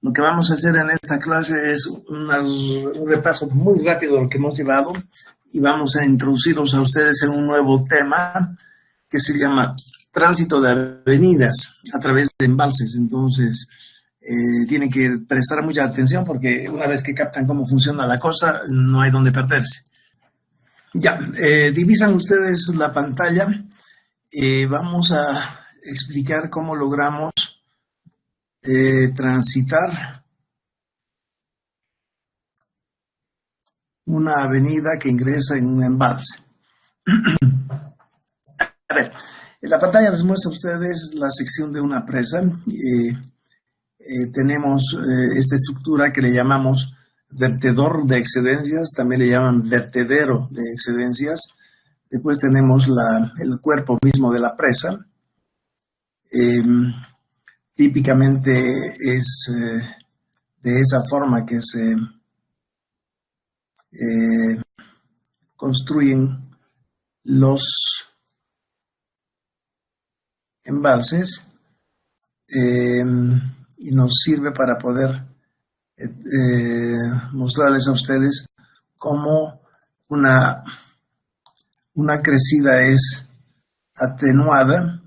Lo que vamos a hacer en esta clase es un repaso muy rápido de lo que hemos llevado y vamos a introduciros a ustedes en un nuevo tema que se llama tránsito de avenidas a través de embalses. Entonces, tienen que prestar mucha atención porque una vez que captan cómo funciona la cosa, no hay donde perderse. Ya, divisan ustedes la pantalla. Vamos a explicar cómo logramos transitar una avenida que ingresa en un embalse. A ver, en la pantalla les muestra a ustedes la sección de una presa. Tenemos esta estructura que le llamamos vertedor de excedencias, también le llaman vertedero de excedencias. Después tenemos el cuerpo mismo de la presa. Típicamente es de esa forma que se construyen los embalses y nos sirve para poder mostrarles a ustedes cómo una crecida es atenuada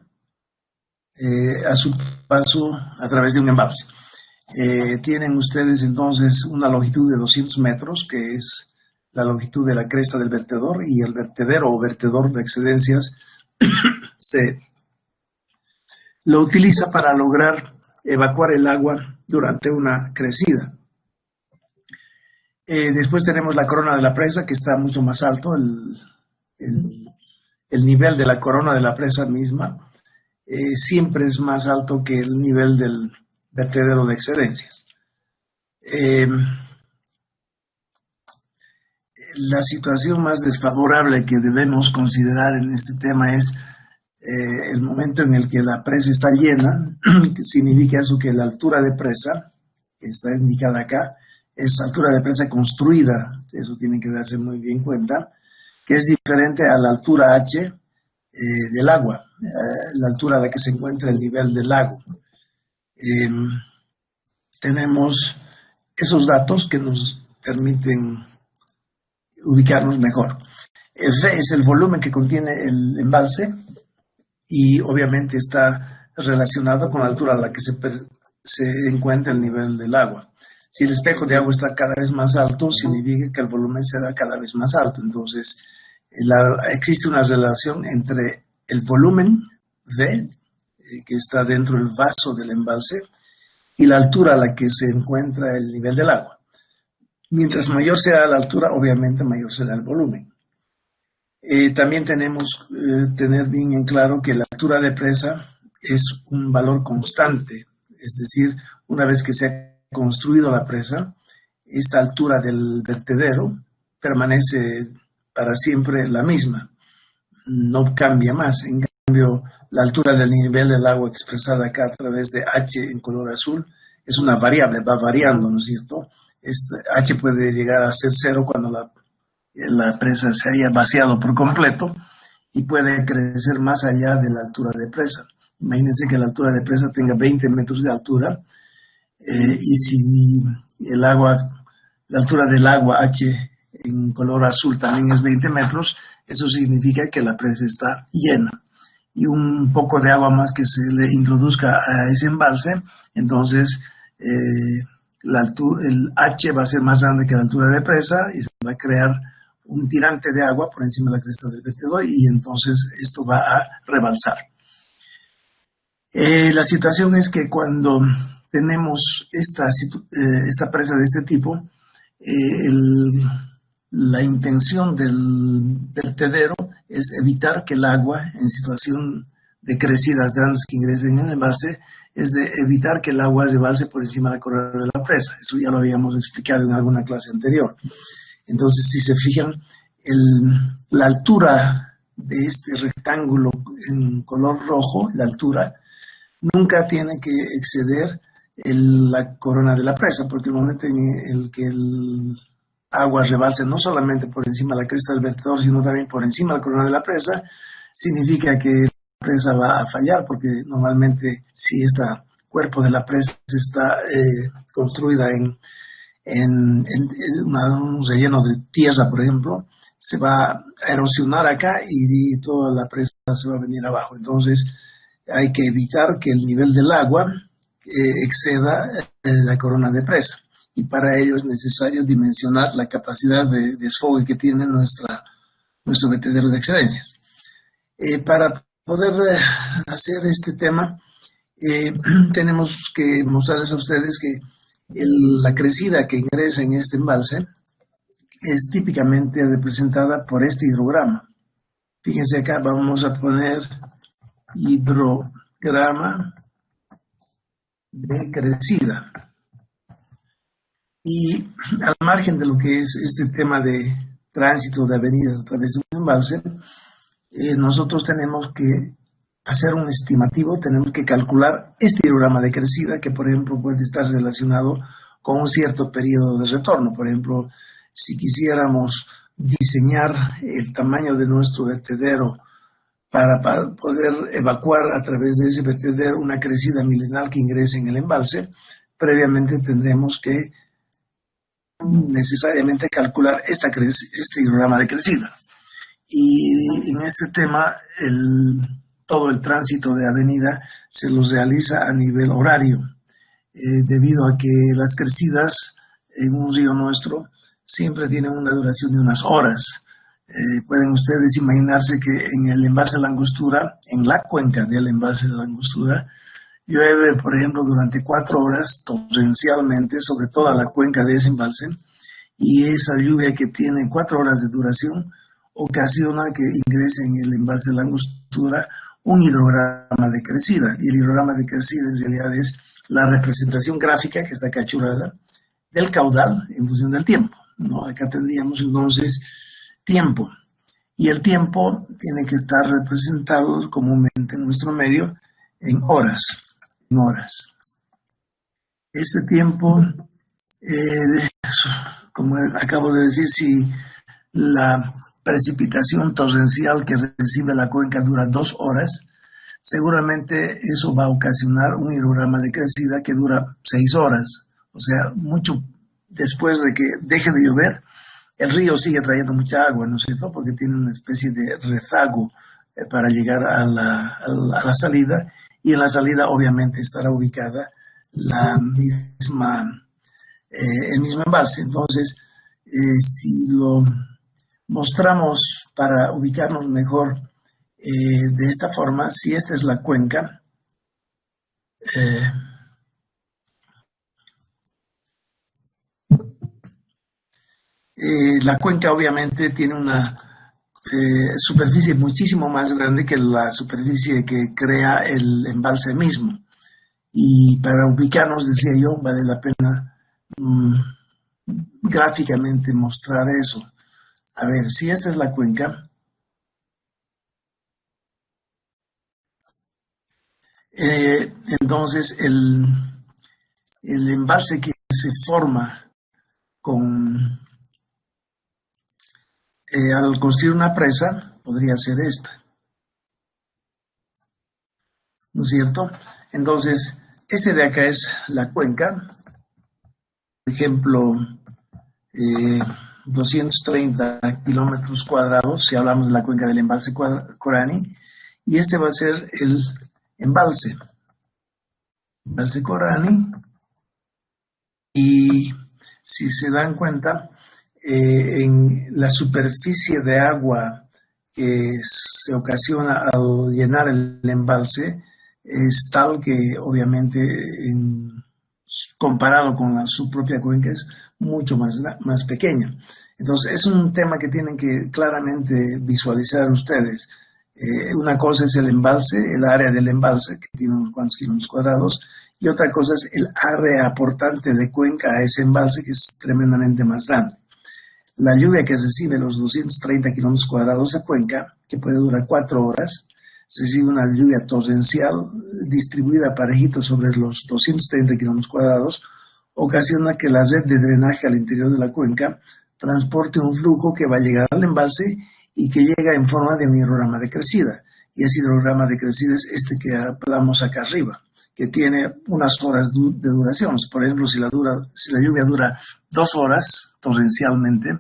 a su paso a través de un embalse. Tienen ustedes entonces una longitud de 200 metros, que es la longitud de la cresta del vertedor, y el vertedero o vertedor de excedencias se lo utiliza para lograr evacuar el agua durante una crecida. Después tenemos la corona de la presa, que está mucho más alto, el nivel de la corona de la presa misma siempre es más alto que el nivel del vertedero de excedencias. La situación más desfavorable que debemos considerar en este tema es el momento en el que la presa está llena, que significa eso que la altura de presa, que está indicada acá, es altura de presa construida, eso tienen que darse muy bien cuenta, que es diferente a la altura H del agua, la altura a la que se encuentra el nivel del lago. Tenemos esos datos que nos permiten ubicarnos mejor. El V es el volumen que contiene el embalse y obviamente está relacionado con la altura a la que se encuentra el nivel del agua. Si el espejo de agua está cada vez más alto, significa que el volumen será cada vez más alto. Entonces, existe una relación entre el volumen V, que está dentro del vaso del embalse, y la altura a la que se encuentra el nivel del agua. Mientras mayor sea la altura, obviamente mayor será el volumen. También tenemos que tener bien en claro que la altura de presa es un valor constante, es decir, una vez que se ha construido la presa, esta altura del vertedero permanece para siempre la misma, no cambia más. En cambio, la altura del nivel del agua expresada acá a través de H en color azul es una variable, va variando, ¿no es cierto? H puede llegar a ser 0 cuando la presa se haya vaciado por completo y puede crecer más allá de la altura de presa. Imagínense que la altura de presa tenga 20 metros de altura y si la altura del agua H en color azul también es 20 metros, eso significa que la presa está llena. Y un poco de agua más que se le introduzca a ese embalse, entonces el H va a ser más grande que la altura de presa y se va a crear un tirante de agua por encima de la cresta del vertedor y entonces esto va a rebalsar. La situación es que cuando tenemos esta presa de este tipo, la intención del vertedero es evitar que el agua en situación de crecidas grandes que ingresen en el embalse, es de evitar que el agua rebalse por encima de la corona de la presa. Eso ya lo habíamos explicado en alguna clase anterior. Entonces, si se fijan, la altura de este rectángulo en color rojo, la altura, nunca tiene que exceder la corona de la presa, porque el momento en el que el agua rebalse no solamente por encima de la cresta del vertedor, sino también por encima de la corona de la presa, significa que la presa va a fallar, porque normalmente si este cuerpo de la presa está construida en un relleno de tierra, por ejemplo, se va a erosionar acá y toda la presa se va a venir abajo. Entonces hay que evitar que el nivel del agua exceda la corona de presa. Y para ello es necesario dimensionar la capacidad de desfogue que tiene nuestro vertedero de excedencias. Para poder hacer este tema, tenemos que mostrarles a ustedes que la crecida que ingresa en este embalse es típicamente representada por este hidrograma. Fíjense acá, vamos a poner hidrograma de crecida. Y al margen de lo que es este tema de tránsito de avenidas a través de un embalse, nosotros tenemos que hacer un estimativo, tenemos que calcular este hidrograma de crecida, que por ejemplo puede estar relacionado con un cierto periodo de retorno. Por ejemplo, si quisiéramos diseñar el tamaño de nuestro vertedero para poder evacuar a través de ese vertedero una crecida milenal que ingrese en el embalse, previamente tendremos que necesariamente calcular este hidrograma de crecida. Y en este tema, todo el tránsito de avenida se los realiza a nivel horario, debido a que las crecidas en un río nuestro siempre tienen una duración de unas horas. Pueden ustedes imaginarse que en el embalse de la Angostura, en la cuenca del embalse de la Angostura, llueve, por ejemplo, durante 4 horas torrencialmente sobre toda la cuenca de ese embalse, y esa lluvia que tiene 4 horas de duración ocasiona que ingrese en el embalse de la Angostura un hidrograma de crecida. Y el hidrograma de crecida en realidad es la representación gráfica que está cachurada del caudal en función del tiempo, ¿no? Acá tendríamos entonces tiempo. Y el tiempo tiene que estar representado comúnmente en nuestro medio en horas. Este tiempo, como acabo de decir, si la precipitación torrencial que recibe la cuenca dura 2 horas, seguramente eso va a ocasionar un hidrograma de crecida que dura 6 horas. O sea, mucho después de que deje de llover, el río sigue trayendo mucha agua, ¿no es cierto? Porque tiene una especie de rezago para llegar a la salida, y en la salida obviamente estará ubicada el mismo embalse. Entonces, si lo mostramos para ubicarnos mejor de esta forma, si esta es la cuenca, la cuenca obviamente tiene una superficie muchísimo más grande que la superficie que crea el embalse mismo. Y para ubicarnos, decía yo, vale la pena gráficamente mostrar eso. A ver, si esta es la cuenca, entonces el embalse que se forma al construir una presa podría ser esta, ¿no es cierto? Entonces, este de acá es la cuenca, por ejemplo, 230 kilómetros cuadrados, si hablamos de la cuenca del embalse Corani, y este va a ser el embalse Corani, y si se dan cuenta, en la superficie de agua que se ocasiona al llenar el embalse es tal que obviamente comparado con su propia cuenca es mucho más pequeña. Entonces es un tema que tienen que claramente visualizar ustedes. Una cosa es el embalse, el área del embalse, que tiene unos cuantos kilómetros cuadrados, y otra cosa es el área aportante de cuenca a ese embalse, que es tremendamente más grande. La lluvia que recibe los 230 kilómetros cuadrados de cuenca, que puede durar 4 horas, recibe una lluvia torrencial distribuida parejito sobre los 230 kilómetros cuadrados, ocasiona que la red de drenaje al interior de la cuenca transporte un flujo que va a llegar al embalse y que llega en forma de un hidrograma de crecida. Y ese hidrograma de crecida es este que hablamos acá arriba, que tiene unas horas de duración. Por ejemplo, si la lluvia dura 2 horas torrencialmente,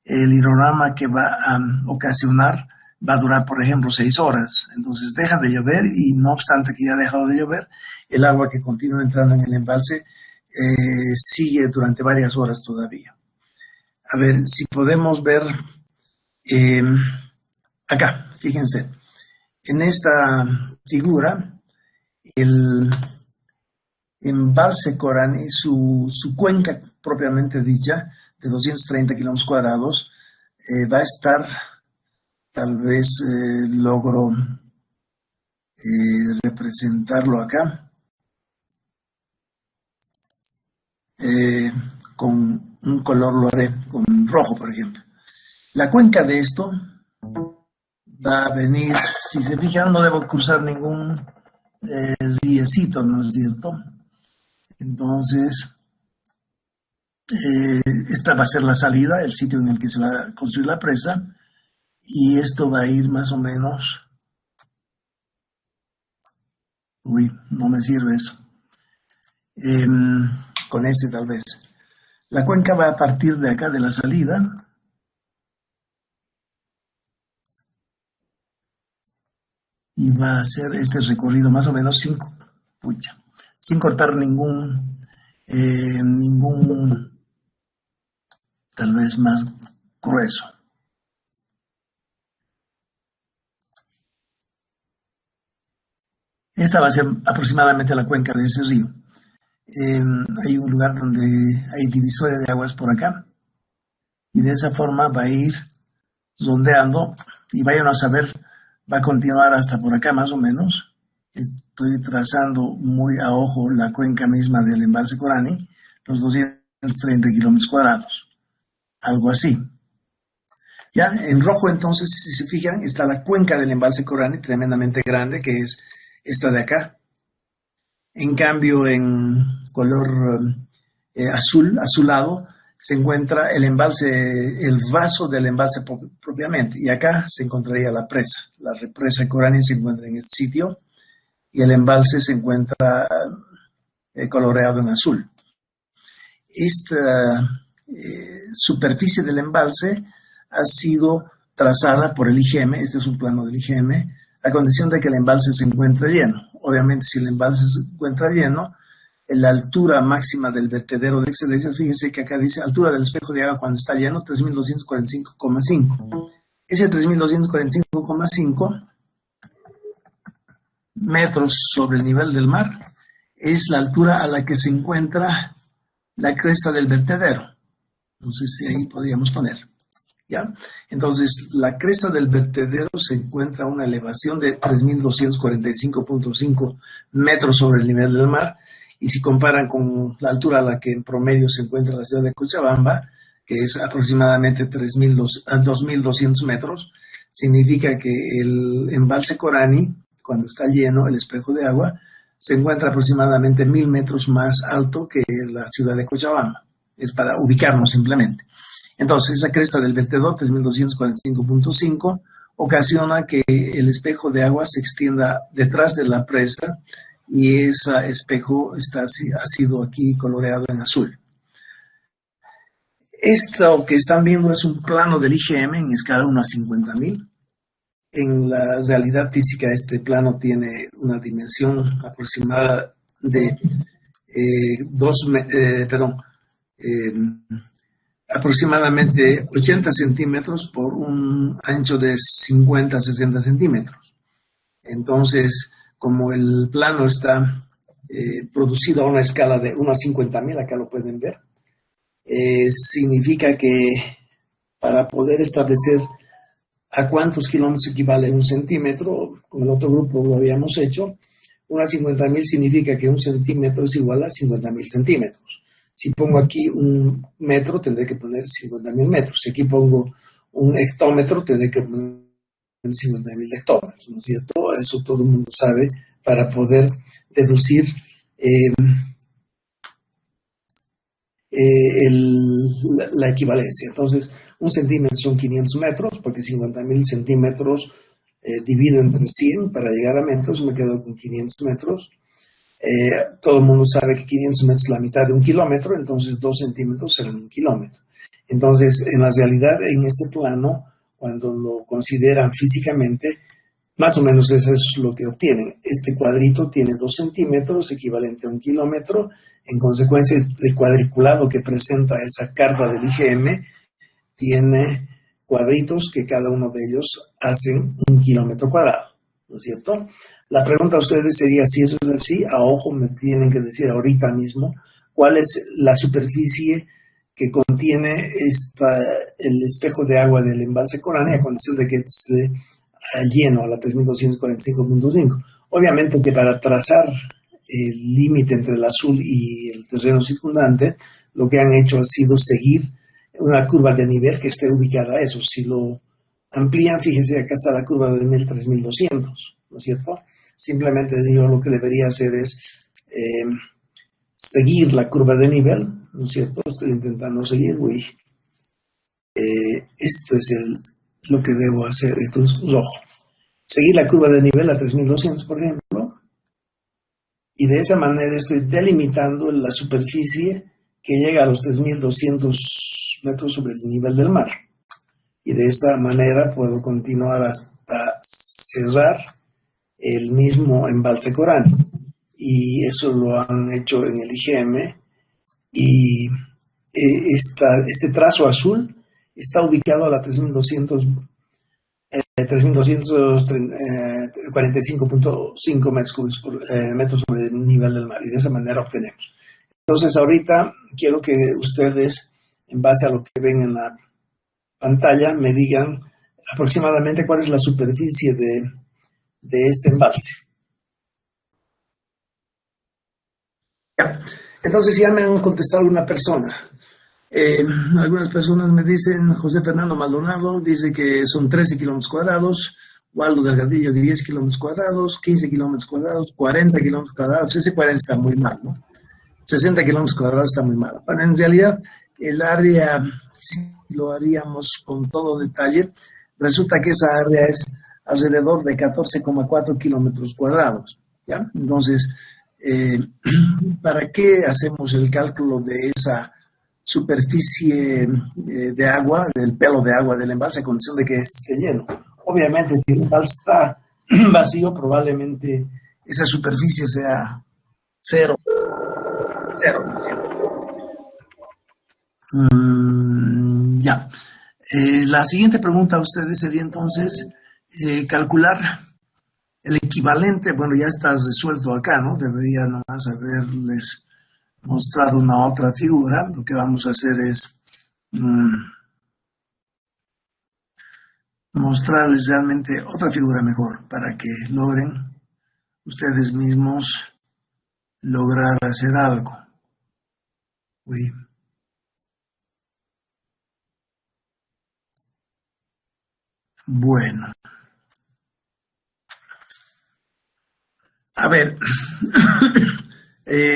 el hidrograma que va a ocasionar va a durar, por ejemplo, 6 horas. Entonces deja de llover y no obstante que ya ha dejado de llover, el agua que continúa entrando en el embalse sigue durante varias horas todavía. A ver, si podemos ver acá, fíjense, en esta figura, el embalse Corani, su cuenca propiamente dicha, de 230 kilómetros cuadrados, va a estar, tal vez logro representarlo acá, con un color lo haré, con rojo, por ejemplo. La cuenca de esto va a venir, si se fijan, no debo cruzar ningún riecito, ¿no es cierto? Entonces, esta va a ser la salida, el sitio en el que se va a construir la presa, y esto va a ir más o menos... Uy, no me sirve eso. Con este tal vez. La cuenca va a partir de acá, de la salida, y va a hacer este recorrido más o menos sin cortar ningún tal vez más grueso. Esta va a ser aproximadamente la cuenca de ese río. Hay un lugar donde hay divisoria de aguas por acá, y de esa forma va a ir rondeando, y vayan a saber, va a continuar hasta por acá más o menos. Estoy trazando muy a ojo la cuenca misma del embalse Corani, los 230 kilómetros cuadrados, algo así. Ya, en rojo entonces, si se fijan, está la cuenca del embalse Corani, tremendamente grande, que es esta de acá. En cambio, en color azulado, se encuentra el embalse, el vaso del embalse propiamente, y acá se encontraría la presa. La represa Corani se encuentra en este sitio, y el embalse se encuentra coloreado en azul. Esta superficie del embalse ha sido trazada por el IGM, este es un plano del IGM, a condición de que el embalse se encuentre lleno. Obviamente, si el embalse se encuentra lleno, la altura máxima del vertedero de excedencias, fíjense que acá dice altura del espejo de agua cuando está lleno, 3.245,5. Ese 3.245,5 metros sobre el nivel del mar es la altura a la que se encuentra la cresta del vertedero. Entonces, ahí podríamos poner. ¿Ya? Entonces, la cresta del vertedero se encuentra a una elevación de 3.245,5 metros sobre el nivel del mar, y si comparan con la altura a la que en promedio se encuentra la ciudad de Cochabamba, que es aproximadamente 2.200 metros, significa que el embalse Corani, cuando está lleno, el espejo de agua, se encuentra aproximadamente 1.000 metros más alto que la ciudad de Cochabamba. Es para ubicarnos simplemente. Entonces, esa cresta del vertedor, 3.245,5, ocasiona que el espejo de agua se extienda detrás de la presa, y ese espejo ha sido aquí coloreado en azul. Esto que están viendo es un plano del IGM en escala 1:50.000. En la realidad física, este plano tiene una dimensión aproximada de aproximadamente 80 centímetros por un ancho de 50 a 60 centímetros. Entonces, como el plano está producido a una escala de 1:50.000, acá lo pueden ver, significa que para poder establecer a cuántos kilómetros equivale un centímetro, con el otro grupo lo habíamos hecho, 1:50.000 significa que un centímetro es igual a 50.000 centímetros. Si pongo aquí un metro, tendré que poner 50.000 metros. Si aquí pongo un hectómetro, tendré que poner 50.000 hectómetros, ¿no es cierto? Eso todo el mundo sabe para poder deducir la equivalencia. Entonces, un centímetro son 500 metros, porque 50.000 centímetros divido entre 100 para llegar a metros, me quedo con 500 metros. Todo el mundo sabe que 500 metros es la mitad de 1 kilómetro, entonces 2 centímetros serán 1 kilómetro. Entonces, en la realidad, en este plano, cuando lo consideran físicamente, más o menos eso es lo que obtienen. Este cuadrito tiene 2 centímetros, equivalente a 1 kilómetro. En consecuencia, el cuadriculado que presenta esa carta del IGM tiene cuadritos que cada uno de ellos hacen 1 kilómetro cuadrado, ¿no es cierto? La pregunta a ustedes sería, si eso es así, a ojo me tienen que decir ahorita mismo cuál es la superficie que contiene el espejo de agua del embalse Corani a condición de que esté lleno a la 3245.5. Obviamente que para trazar el límite entre el azul y el terreno circundante, lo que han hecho ha sido seguir una curva de nivel que esté ubicada a eso. Si lo amplían, fíjense, acá está la curva de nivel 3200, ¿no es cierto? Simplemente yo lo que debería hacer es seguir la curva de nivel, ¿no es cierto? Estoy intentando seguir, esto es lo que debo hacer, esto es rojo. Seguir la curva de nivel a 3200, por ejemplo, y de esa manera estoy delimitando la superficie que llega a los 3200 metros sobre el nivel del mar. Y de esta manera puedo continuar hasta cerrar el mismo embalse Corani. Y eso lo han hecho en el IGM. Y este trazo azul está ubicado a la 3245.5 metros sobre el nivel del mar, y de esa manera obtenemos. Entonces ahorita quiero que ustedes, en base a lo que ven en la pantalla, me digan aproximadamente cuál es la superficie de este embalse. Ya. Entonces ya me han contestado una persona. Algunas personas me dicen, José Fernando Maldonado dice que son 13 kilómetros cuadrados, Waldo Delgadillo 10 kilómetros cuadrados, 15 kilómetros cuadrados, 40 kilómetros cuadrados. Ese 40 está muy mal, ¿no? 60 kilómetros cuadrados está muy mal. Pero en realidad el área, si lo haríamos con todo detalle, resulta que esa área es alrededor de 14,4 kilómetros cuadrados, ¿ya? Entonces, ¿para qué hacemos el cálculo de esa superficie de agua, del pelo de agua del embalse, a condición de que este esté lleno? Obviamente, si el embalse está vacío, probablemente esa superficie sea cero. Ya. La siguiente pregunta a ustedes sería entonces calcular el equivalente. Bueno, ya está resuelto acá, ¿no? Debería nomás haberles mostrado una otra figura. Lo que vamos a hacer es mostrarles realmente otra figura mejor para que logren ustedes mismos lograr hacer algo. Uy. Bueno. A ver,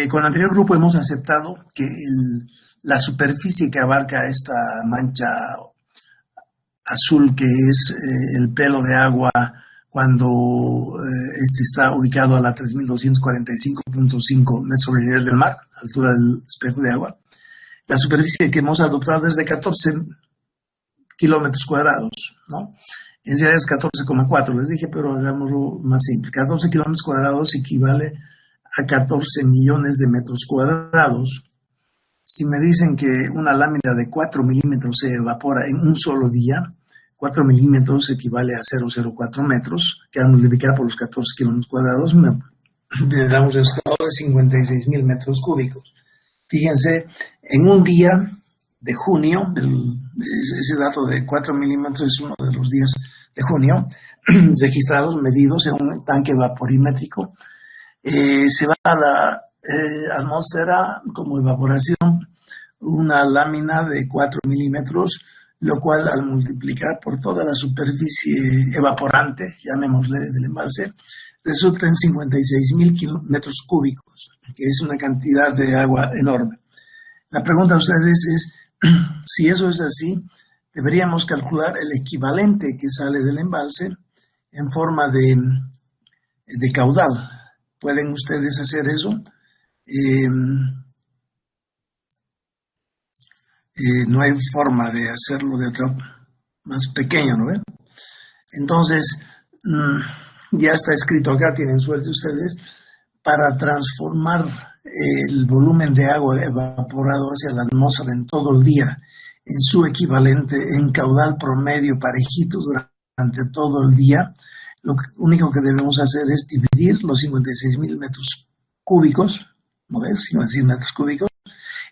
con el anterior grupo hemos aceptado que la superficie que abarca esta mancha azul, que es el pelo de agua cuando este está ubicado a la 3245.5 metros sobre el nivel del mar, altura del espejo de agua, la superficie que hemos adoptado es de 14 kilómetros cuadrados, ¿no? En realidad es 14,4, les dije, pero hagámoslo más simple. 14 kilómetros cuadrados equivale a 14 millones de metros cuadrados. Si me dicen que una lámina de 4 milímetros se evapora en un solo día, 4 milímetros equivale a 0,04 metros, que al multiplicar por los 14 kilómetros cuadrados, me damos el resultado de 56,000 metros cúbicos. Fíjense, en un día de junio, ese dato de 4 milímetros es uno de los días de junio, registrados, medidos en un tanque vaporimétrico, se va a la atmósfera como evaporación una lámina de 4 milímetros, lo cual al multiplicar por toda la superficie evaporante, llamémosle del embalse, resulta en 56,000 metros cúbicos, que es una cantidad de agua enorme. La pregunta a ustedes es, si eso es así, deberíamos calcular el equivalente que sale del embalse en forma de caudal. pueden ustedes hacer eso. No hay forma de hacerlo de otra más pequeño, ¿no ven? Entonces, ya está escrito acá, tienen suerte ustedes, para transformar el volumen de agua evaporado hacia la atmósfera en todo el día, en su equivalente en caudal promedio parejito durante todo el día, lo único que debemos hacer es dividir los 56.000 metros cúbicos, ¿no ves? 56 metros cúbicos,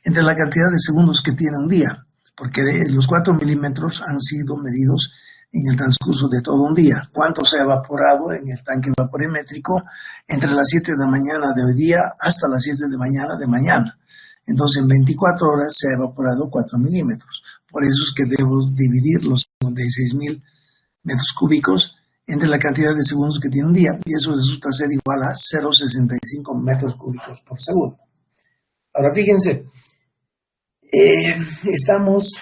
entre la cantidad de segundos que tiene un día, porque los 4 milímetros han sido medidos en el transcurso de todo un día. ¿Cuánto se ha evaporado en el tanque vaporimétrico entre las 7 de la mañana de hoy día hasta las 7 de mañana de mañana? Entonces, en 24 horas se ha evaporado 4 milímetros. Por eso es que debo dividir los 56.000 metros cúbicos entre la cantidad de segundos que tiene un día, y eso resulta ser igual a 0,65 metros cúbicos por segundo. Ahora, fíjense, estamos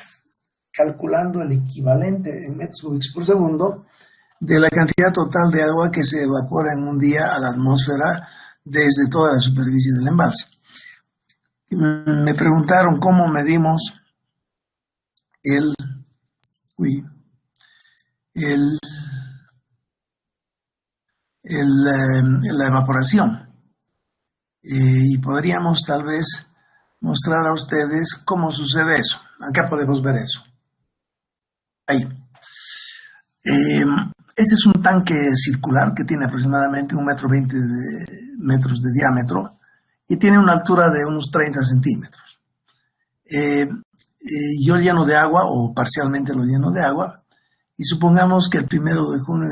calculando el equivalente en metros cúbicos por segundo de la cantidad total de agua que se evapora en un día a la atmósfera desde toda la superficie del embalse. Me preguntaron cómo medimos la evaporación. Y podríamos tal vez mostrar a ustedes cómo sucede eso. Acá podemos ver eso. Ahí. Este es un tanque circular que tiene aproximadamente 1,20 metros de diámetro y tiene una altura de unos 30 centímetros. Yo lleno de agua, o parcialmente lo lleno de agua, y supongamos que el 1 de junio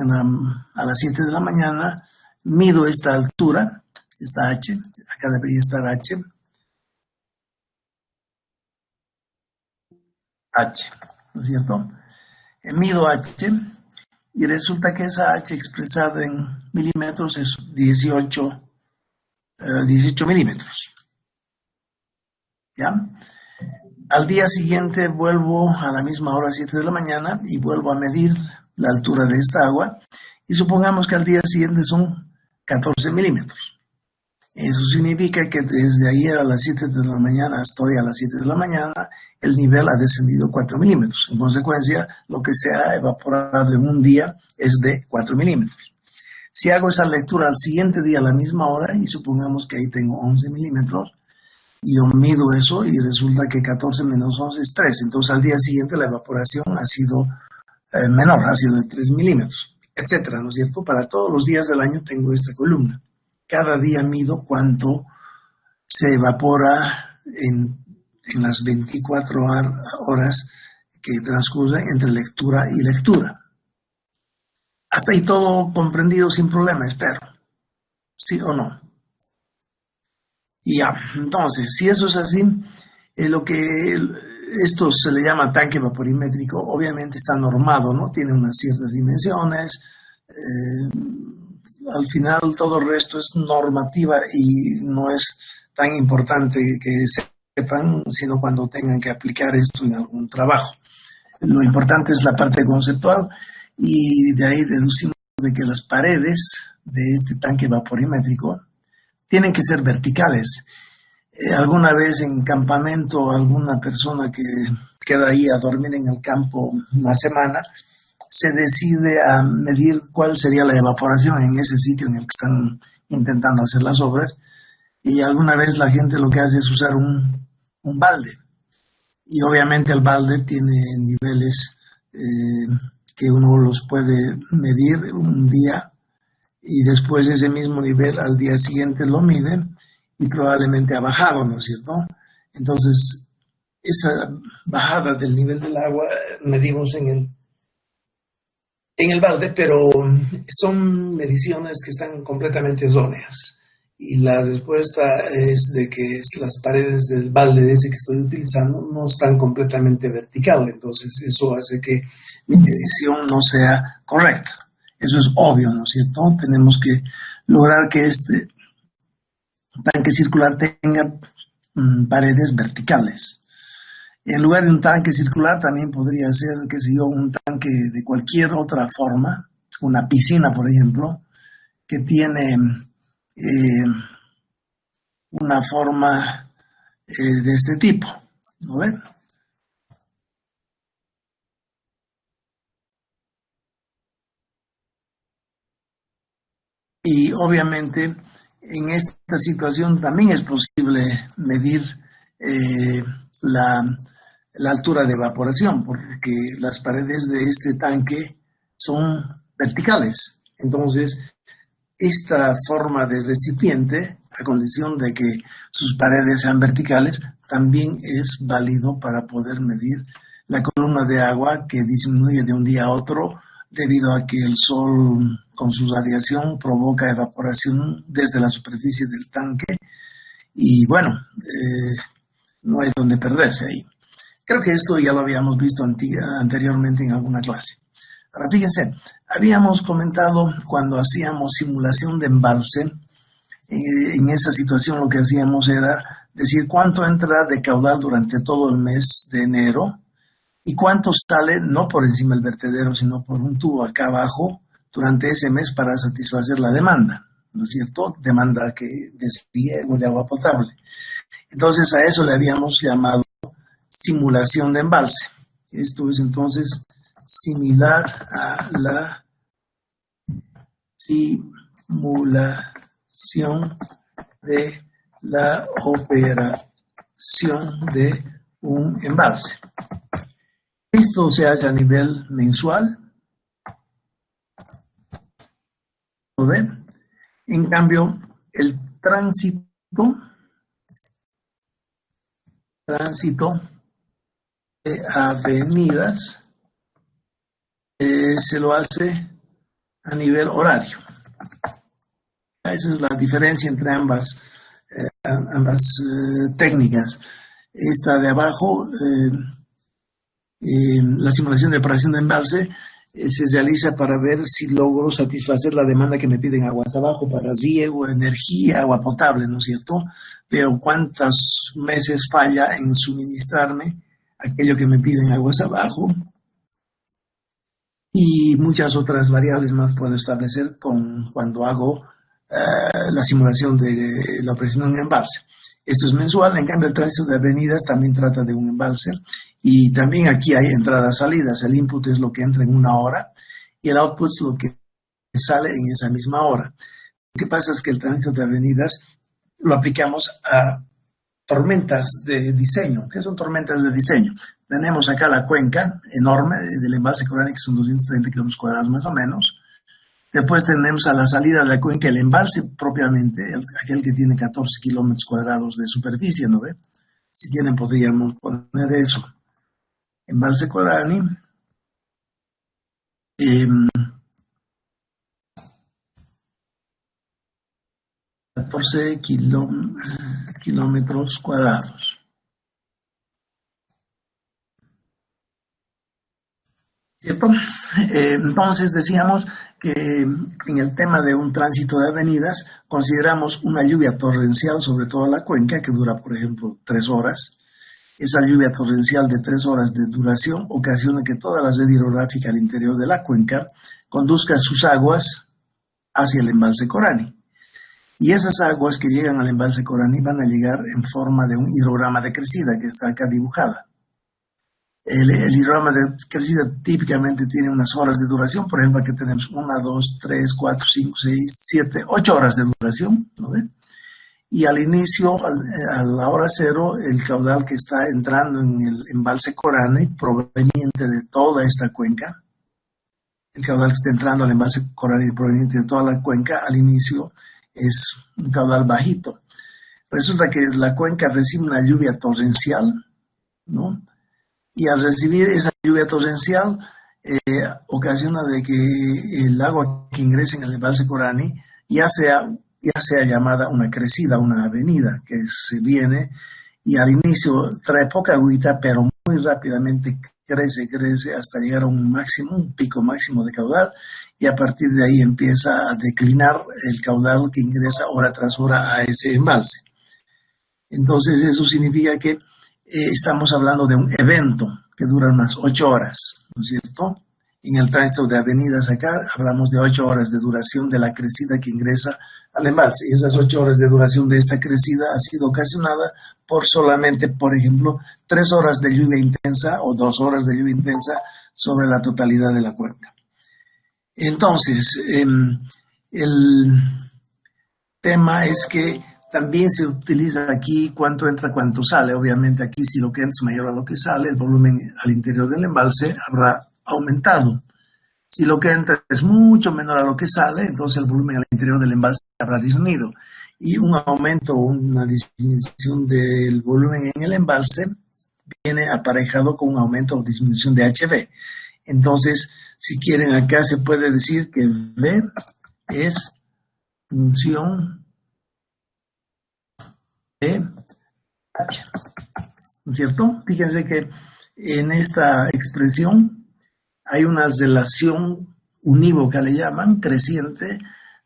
a las 7 de la mañana mido esta altura, esta H, acá debería estar H, ¿no es cierto? Mido H y resulta que esa H expresada en milímetros es 18 milímetros. ¿Ya? Al día siguiente vuelvo a la misma hora, 7 de la mañana, y vuelvo a medir la altura de esta agua, y supongamos que al día siguiente son 14 milímetros. Eso significa que desde ayer a las 7 de la mañana hasta hoy a las 7 de la mañana, el nivel ha descendido 4 milímetros. En consecuencia, lo que se ha evaporado en un día es de 4 milímetros. Si hago esa lectura al siguiente día a la misma hora, y supongamos que ahí tengo 11 milímetros, y yo mido eso y resulta que 14 menos 11 es 3. Entonces al día siguiente la evaporación ha sido menor, ha sido de 3 milímetros, etcétera, ¿no es cierto? Para todos los días del año tengo esta columna. Cada día mido cuánto se evapora en las 24 horas que transcurren entre lectura y lectura. Hasta ahí todo comprendido sin problema, espero. ¿Sí o no? Y ya, entonces, si eso es así, esto se le llama tanque vaporimétrico, obviamente está normado, ¿no? Tiene unas ciertas dimensiones. Al final todo el resto es normativa y no es tan importante que sepan, sino cuando tengan que aplicar esto en algún trabajo. Lo importante es la parte conceptual, y de ahí deducimos de que las paredes de este tanque vaporimétrico tienen que ser verticales. Alguna vez en campamento, alguna persona que queda ahí a dormir en el campo una semana, se decide a medir cuál sería la evaporación en ese sitio en el que están intentando hacer las obras, y alguna vez la gente lo que hace es usar un balde, y obviamente el balde tiene niveles que uno los puede medir un día, y después ese mismo nivel al día siguiente lo mide y probablemente ha bajado, ¿no es cierto? Entonces, esa bajada del nivel del agua medimos en el balde, pero son mediciones que están completamente erróneas. Y la respuesta es de que las paredes del balde ese que estoy utilizando no están completamente verticales, entonces eso hace que mi medición no sea correcta. Eso es obvio, ¿no es cierto? Tenemos que lograr que este tanque circular tenga paredes verticales. En lugar de un tanque circular también podría ser, qué sé yo, un tanque de cualquier otra forma, una piscina, por ejemplo, que tiene una forma de este tipo, ¿no ven? Y obviamente en esta situación también es posible medir eh, la, la altura de evaporación, porque las paredes de este tanque son verticales. Entonces, esta forma de recipiente, a condición de que sus paredes sean verticales, también es válido para poder medir la columna de agua que disminuye de un día a otro debido a que el sol con su radiación provoca evaporación desde la superficie del tanque y bueno, no hay donde perderse ahí. Creo que esto ya lo habíamos visto anteriormente en alguna clase. Ahora, fíjense, habíamos comentado cuando hacíamos simulación de embalse, en esa situación lo que hacíamos era decir cuánto entra de caudal durante todo el mes de enero y cuánto sale, no por encima del vertedero, sino por un tubo acá abajo durante ese mes para satisfacer la demanda, ¿no es cierto? Demanda de agua potable. Entonces a eso le habíamos llamado simulación de embalse. Esto es entonces similar a la simulación de la operación de un embalse. Esto se hace a nivel mensual. ¿Lo ven? En cambio, el tránsito de avenidas se lo hace a nivel horario. Esa es la diferencia entre ambas técnicas. Esta de abajo, la simulación de operación de embalse, se realiza para ver si logro satisfacer la demanda que me piden aguas abajo para riego, energía, agua potable, ¿no es cierto? Veo cuántos meses falla en suministrarme aquello que me piden aguas abajo y muchas otras variables más puedo establecer cuando hago la simulación de la operación de un embalse. Esto es mensual, en cambio el tránsito de avenidas también trata de un embalse y también aquí hay entradas, salidas. El input es lo que entra en una hora y el output es lo que sale en esa misma hora. Lo que pasa es que el tránsito de avenidas lo aplicamos a tormentas de diseño. ¿Qué son tormentas de diseño? Tenemos acá la cuenca enorme del embalse Corani, que son 230 kilómetros cuadrados más o menos. Después tenemos a la salida de la cuenca el embalse propiamente, aquel que tiene 14 kilómetros cuadrados de superficie, ¿no ve? Si quieren podríamos poner eso. Embalse Corani. 14 kilómetros cuadrados. ¿Cierto? Entonces decíamos que en el tema de un tránsito de avenidas consideramos una lluvia torrencial sobre toda la cuenca que dura, por ejemplo, 3 horas. Esa lluvia torrencial de 3 horas de duración ocasiona que toda la red hidrográfica al interior de la cuenca conduzca sus aguas hacia el embalse Corani. Y esas aguas que llegan al embalse Corani van a llegar en forma de un hidrograma de crecida que está acá dibujada. El hidrograma de crecida típicamente tiene unas horas de duración, por ejemplo, aquí tenemos 1, 2, 3, 4, 5, 6, 7, 8 horas de duración, ¿no ven? Y al inicio, a la hora cero, el caudal que está entrando en el embalse Corani, proveniente de toda esta cuenca, el caudal que está entrando al embalse Corani proveniente de toda la cuenca, al inicio es un caudal bajito. Resulta que la cuenca recibe una lluvia torrencial, ¿no? Y al recibir esa lluvia torrencial, ocasiona de que el agua que ingresa en el embalse Corani ya sea llamada una crecida, una avenida que se viene y al inicio trae poca agüita, pero muy rápidamente crece hasta llegar a un pico máximo de caudal y a partir de ahí empieza a declinar el caudal que ingresa hora tras hora a ese embalse. Entonces eso significa que estamos hablando de un evento que dura unas 8 horas, ¿no es cierto? En el tránsito de avenidas acá hablamos de 8 horas de duración de la crecida que ingresa al embalse. Y esas 8 horas de duración de esta crecida ha sido ocasionada por solamente, por ejemplo, 3 horas de lluvia intensa o 2 horas de lluvia intensa sobre la totalidad de la cuenca. Entonces, el tema es que también se utiliza aquí cuánto entra, cuánto sale. Obviamente aquí si lo que entra es mayor a lo que sale, el volumen al interior del embalse habrá aumentado. Si lo que entra es mucho menor a lo que sale, entonces el volumen al interior del embalse habrá disminuido. Y un aumento o una disminución del volumen en el embalse viene aparejado con un aumento o disminución de HV. Entonces, si quieren acá se puede decir que V es función de H, ¿no es cierto? Fíjense que en esta expresión hay una relación unívoca, le llaman, creciente,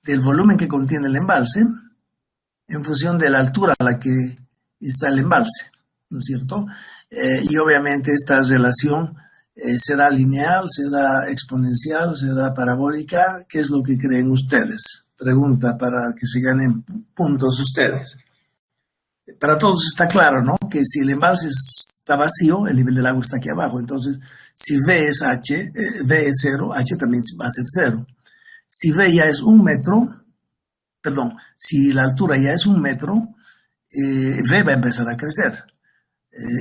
del volumen que contiene el embalse en función de la altura a la que está el embalse, ¿no es cierto? Y obviamente esta relación será lineal, será exponencial, será parabólica. ¿Qué es lo que creen ustedes? Pregunta para que se ganen puntos ustedes. Para todos está claro, ¿no? Que si el embalse está vacío, el nivel del agua está aquí abajo. Entonces, si V es H, V es 0, H también va a ser 0. Si V ya es 1 metro, perdón, si la altura ya es 1 metro, V va a empezar a crecer.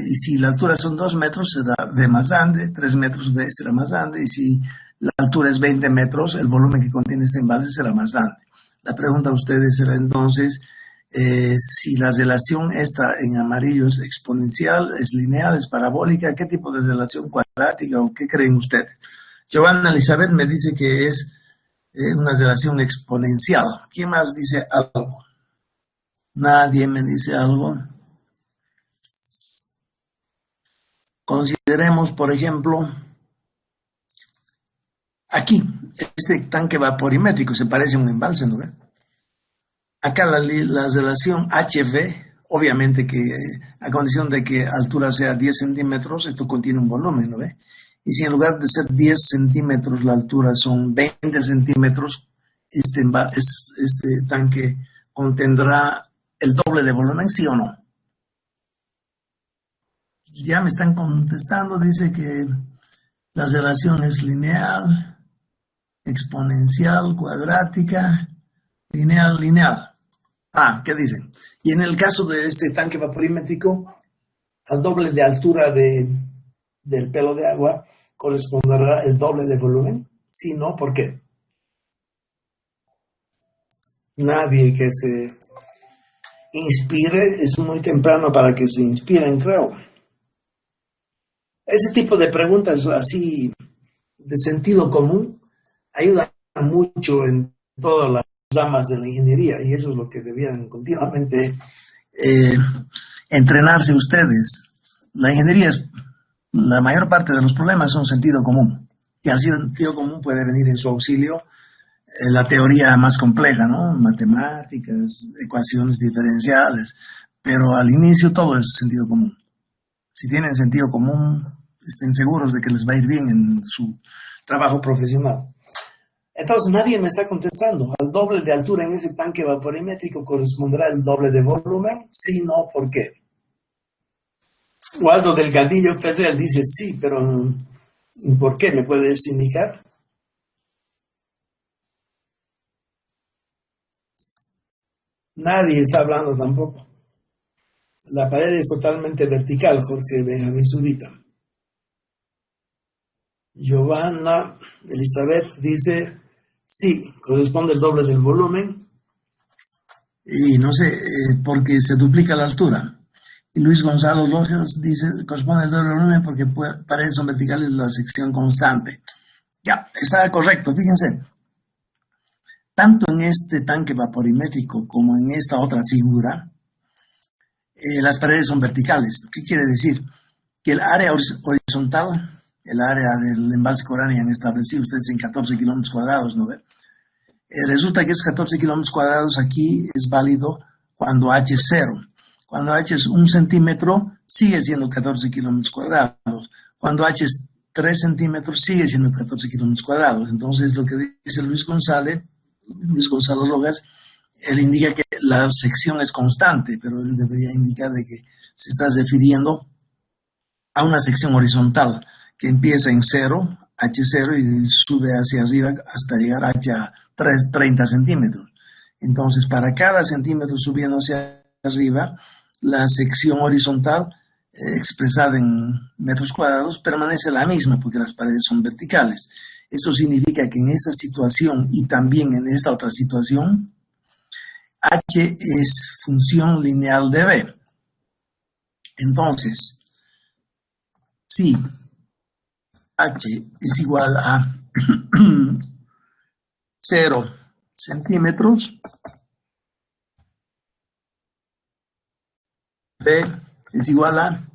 Y si la altura son 2 metros, será V más grande, 3 metros V será más grande, y si la altura es 20 metros, el volumen que contiene este embalse será más grande. La pregunta a ustedes será entonces, si la relación esta en amarillo es exponencial, es lineal, es parabólica, ¿qué tipo de relación cuadrática o qué creen ustedes? Giovanna Elizabeth me dice que es una relación exponencial. ¿Quién más dice algo? Nadie me dice algo. Consideremos, por ejemplo, aquí, este tanque vaporimétrico se parece a un embalse, ¿no ve? Acá la relación HV, obviamente que a condición de que altura sea 10 centímetros, esto contiene un volumen, ¿no ve? Y si en lugar de ser 10 centímetros la altura son 20 centímetros, este tanque contendrá el doble de volumen, ¿sí o no? Ya me están contestando, dice que la relación es lineal, exponencial, cuadrática, lineal, lineal. Ah, ¿qué dicen? Y en el caso de este tanque vaporimétrico, al doble de altura del pelo de agua, ¿corresponderá el doble de volumen? Si no, ¿por qué? Nadie que se inspire, es muy temprano para que se inspiren, creo. Ese tipo de preguntas así de sentido común ayuda mucho en todas las ramas de la ingeniería y eso es lo que debían continuamente entrenarse ustedes. La ingeniería la mayor parte de los problemas son sentido común y al sentido común puede venir en su auxilio la teoría más compleja, ¿no? Matemáticas, ecuaciones diferenciales, pero al inicio todo es sentido común. Si tienen sentido común, estén seguros de que les va a ir bien en su trabajo profesional. Entonces nadie me está contestando. Al doble de altura en ese tanque vaporimétrico corresponderá el doble de volumen. Sí, no, ¿por qué? Waldo Delgadillo Pesel dice sí, pero ¿por qué? ¿Me puedes indicar? Nadie está hablando tampoco. La pared es totalmente vertical, Jorge Benjamín Zurita. Giovanna Elizabeth dice sí, corresponde el doble del volumen. Y no sé, porque se duplica la altura. Y Luis Gonzalo Rojas dice, corresponde el doble del volumen porque paredes son verticales la sección constante. Ya, está correcto, fíjense. Tanto en este tanque vaporimétrico como en esta otra figura, las paredes son verticales. ¿Qué quiere decir? Que el área horizontal, el área del embalse Corani han establecido ustedes en 14 kilómetros cuadrados, ¿no ve? Resulta que esos 14 kilómetros cuadrados aquí es válido cuando H es 0. Cuando H es 1 centímetro, sigue siendo 14 kilómetros cuadrados. Cuando H es 3 centímetros sigue siendo 14 kilómetros cuadrados. Entonces, lo que dice Luis Gonzalo Rojas, él indica que la sección es constante, pero él debería indicar de que se está refiriendo a una sección horizontal que empieza en 0, H0, y sube hacia arriba hasta llegar a H a 30 centímetros. Entonces, para cada centímetro subiendo hacia arriba, la sección horizontal expresada en metros cuadrados permanece la misma porque las paredes son verticales. Eso significa que en esta situación y también en esta otra situación, H es función lineal de B. Entonces, si H es igual a 0 centímetros, B es igual a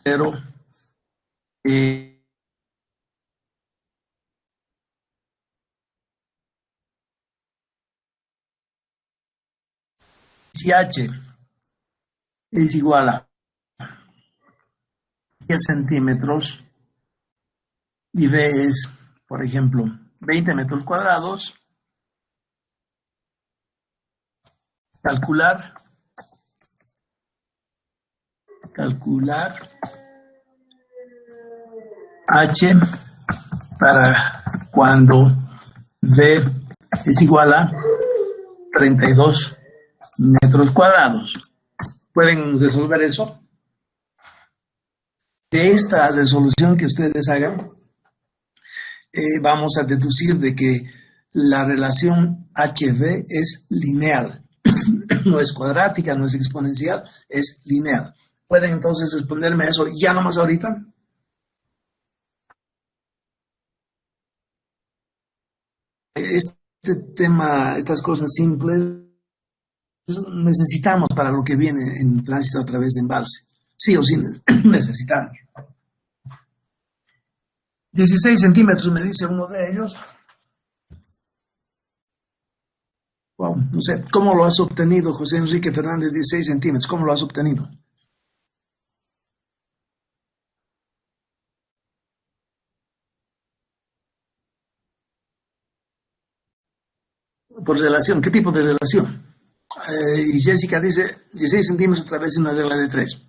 0. Si H es igual a 10 centímetros y B es, por ejemplo, 20 metros cuadrados, calcular H para cuando B es igual a 32 metros cuadrados. ¿Pueden resolver eso? De esta resolución que ustedes hagan, vamos a deducir de que la relación HB es lineal. No es cuadrática, no es exponencial, es lineal. ¿Pueden entonces responderme eso ya nomás ahorita? Este tema, estas cosas simples, necesitamos para lo que viene en tránsito a través de embalse. Sí o sí necesitamos. 16 centímetros me dice uno de ellos. Wow, no sé, ¿cómo lo has obtenido, José Enrique Fernández? 16 centímetros, ¿cómo lo has obtenido? Por relación, ¿qué tipo de relación? Y Jessica dice 16 centímetros a través de una regla de 3.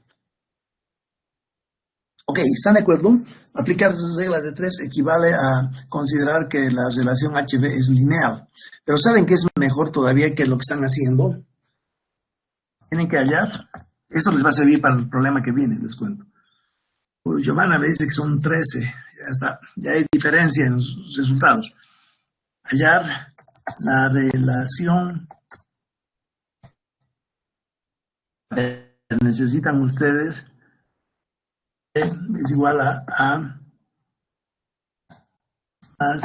Ok, ¿están de acuerdo? Aplicar las reglas de 3 equivale a considerar que la relación HB es lineal. Pero ¿saben qué es mejor todavía que lo que están haciendo? Tienen que hallar. Esto les va a servir para el problema que viene, les cuento. Giovanna me dice que son 13. Ya está. Ya hay diferencia en los resultados. Hallar la relación. Necesitan ustedes. Es igual a A más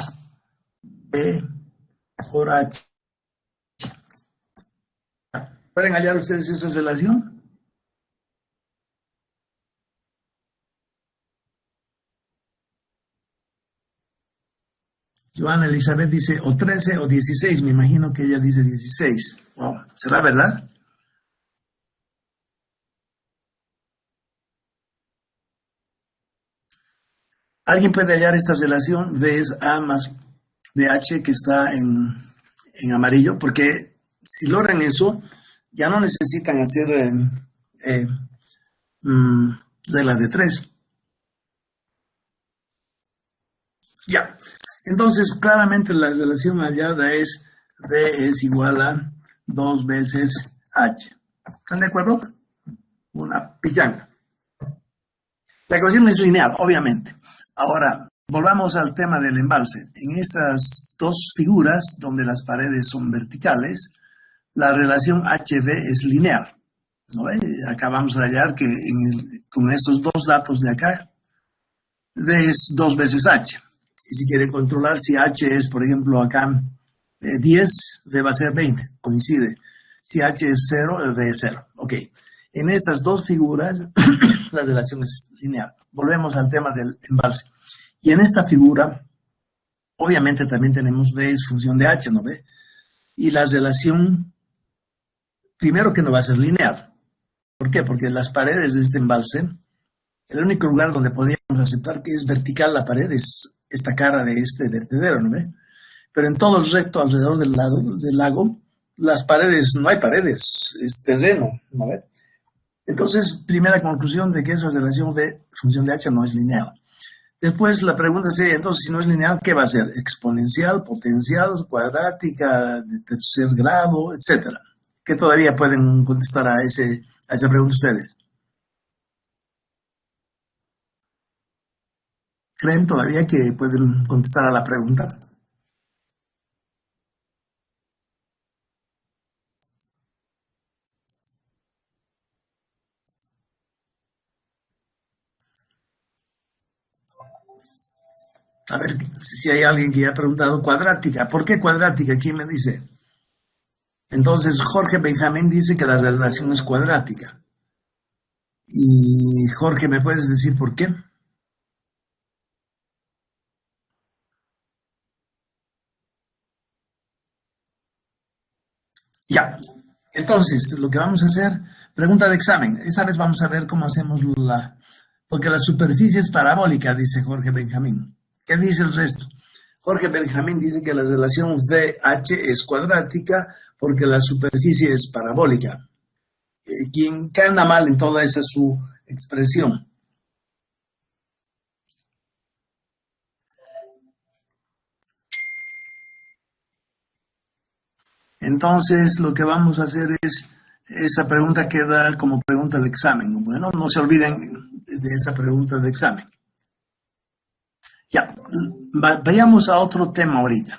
B por H. ¿Pueden hallar ustedes esa relación? Joana Elizabeth dice o 13 o 16, me imagino que ella dice 16. Wow, ¿será verdad? ¿Alguien puede hallar esta relación? B es A más BH que está en amarillo, porque si logran eso, ya no necesitan hacer regla de 3. Ya, entonces claramente la relación hallada es B es igual a 2 veces H. ¿Están de acuerdo? Una pichanga. La ecuación es lineal, obviamente. Ahora, volvamos al tema del embalse. En estas dos figuras, donde las paredes son verticales, la relación HB es lineal. ¿No ve? Acá vamos a hallar que con estos dos datos de acá, B es 2 veces H. Y si quieren controlar si H es, por ejemplo, acá 10, B va a ser 20, coincide. Si H es 0, B es 0. Ok. En estas dos figuras, la relación es lineal. Volvemos al tema del embalse. Y en esta figura, obviamente también tenemos B es función de H, ¿no ve? Y la relación, primero que no va a ser lineal. ¿Por qué? Porque las paredes de este embalse el único lugar donde podríamos aceptar que es vertical la pared es esta cara de este vertedero, ¿no ve? Pero en todo el resto alrededor del lago, las paredes, no hay paredes, es terreno, ¿no ve? Entonces, primera conclusión de que esa relación de función de h no es lineal. Después la pregunta sería, entonces, si no es lineal, ¿qué va a ser? Exponencial, potencial, cuadrática, de tercer grado, etcétera. ¿Qué todavía pueden contestar a esa pregunta ustedes? ¿Creen todavía que pueden contestar a la pregunta? A ver si hay alguien que ya ha preguntado cuadrática. ¿Por qué cuadrática? ¿Quién me dice? Entonces Jorge Benjamín dice que la relación es cuadrática. Y Jorge, ¿me puedes decir por qué? Ya. Entonces, lo que vamos a hacer, pregunta de examen. Esta vez vamos a ver cómo hacemos porque la superficie es parabólica, dice Jorge Benjamín. ¿Qué dice el resto? Jorge Benjamín dice que la relación VH es cuadrática porque la superficie es parabólica. ¿Quién anda mal en toda esa su expresión? Entonces, lo que vamos a hacer es, esa pregunta queda como pregunta de examen. Bueno, no se olviden de esa pregunta de examen. Ya, vayamos a otro tema ahorita.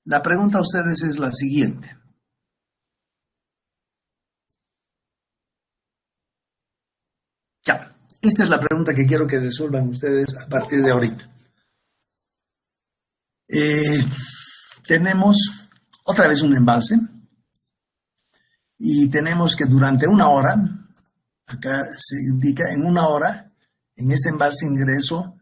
La pregunta a ustedes es la siguiente. Ya, esta es la pregunta que quiero que resuelvan ustedes a partir de ahorita. Tenemos otra vez un embalse y tenemos que durante una hora, acá se indica en una hora, en este embalse ingreso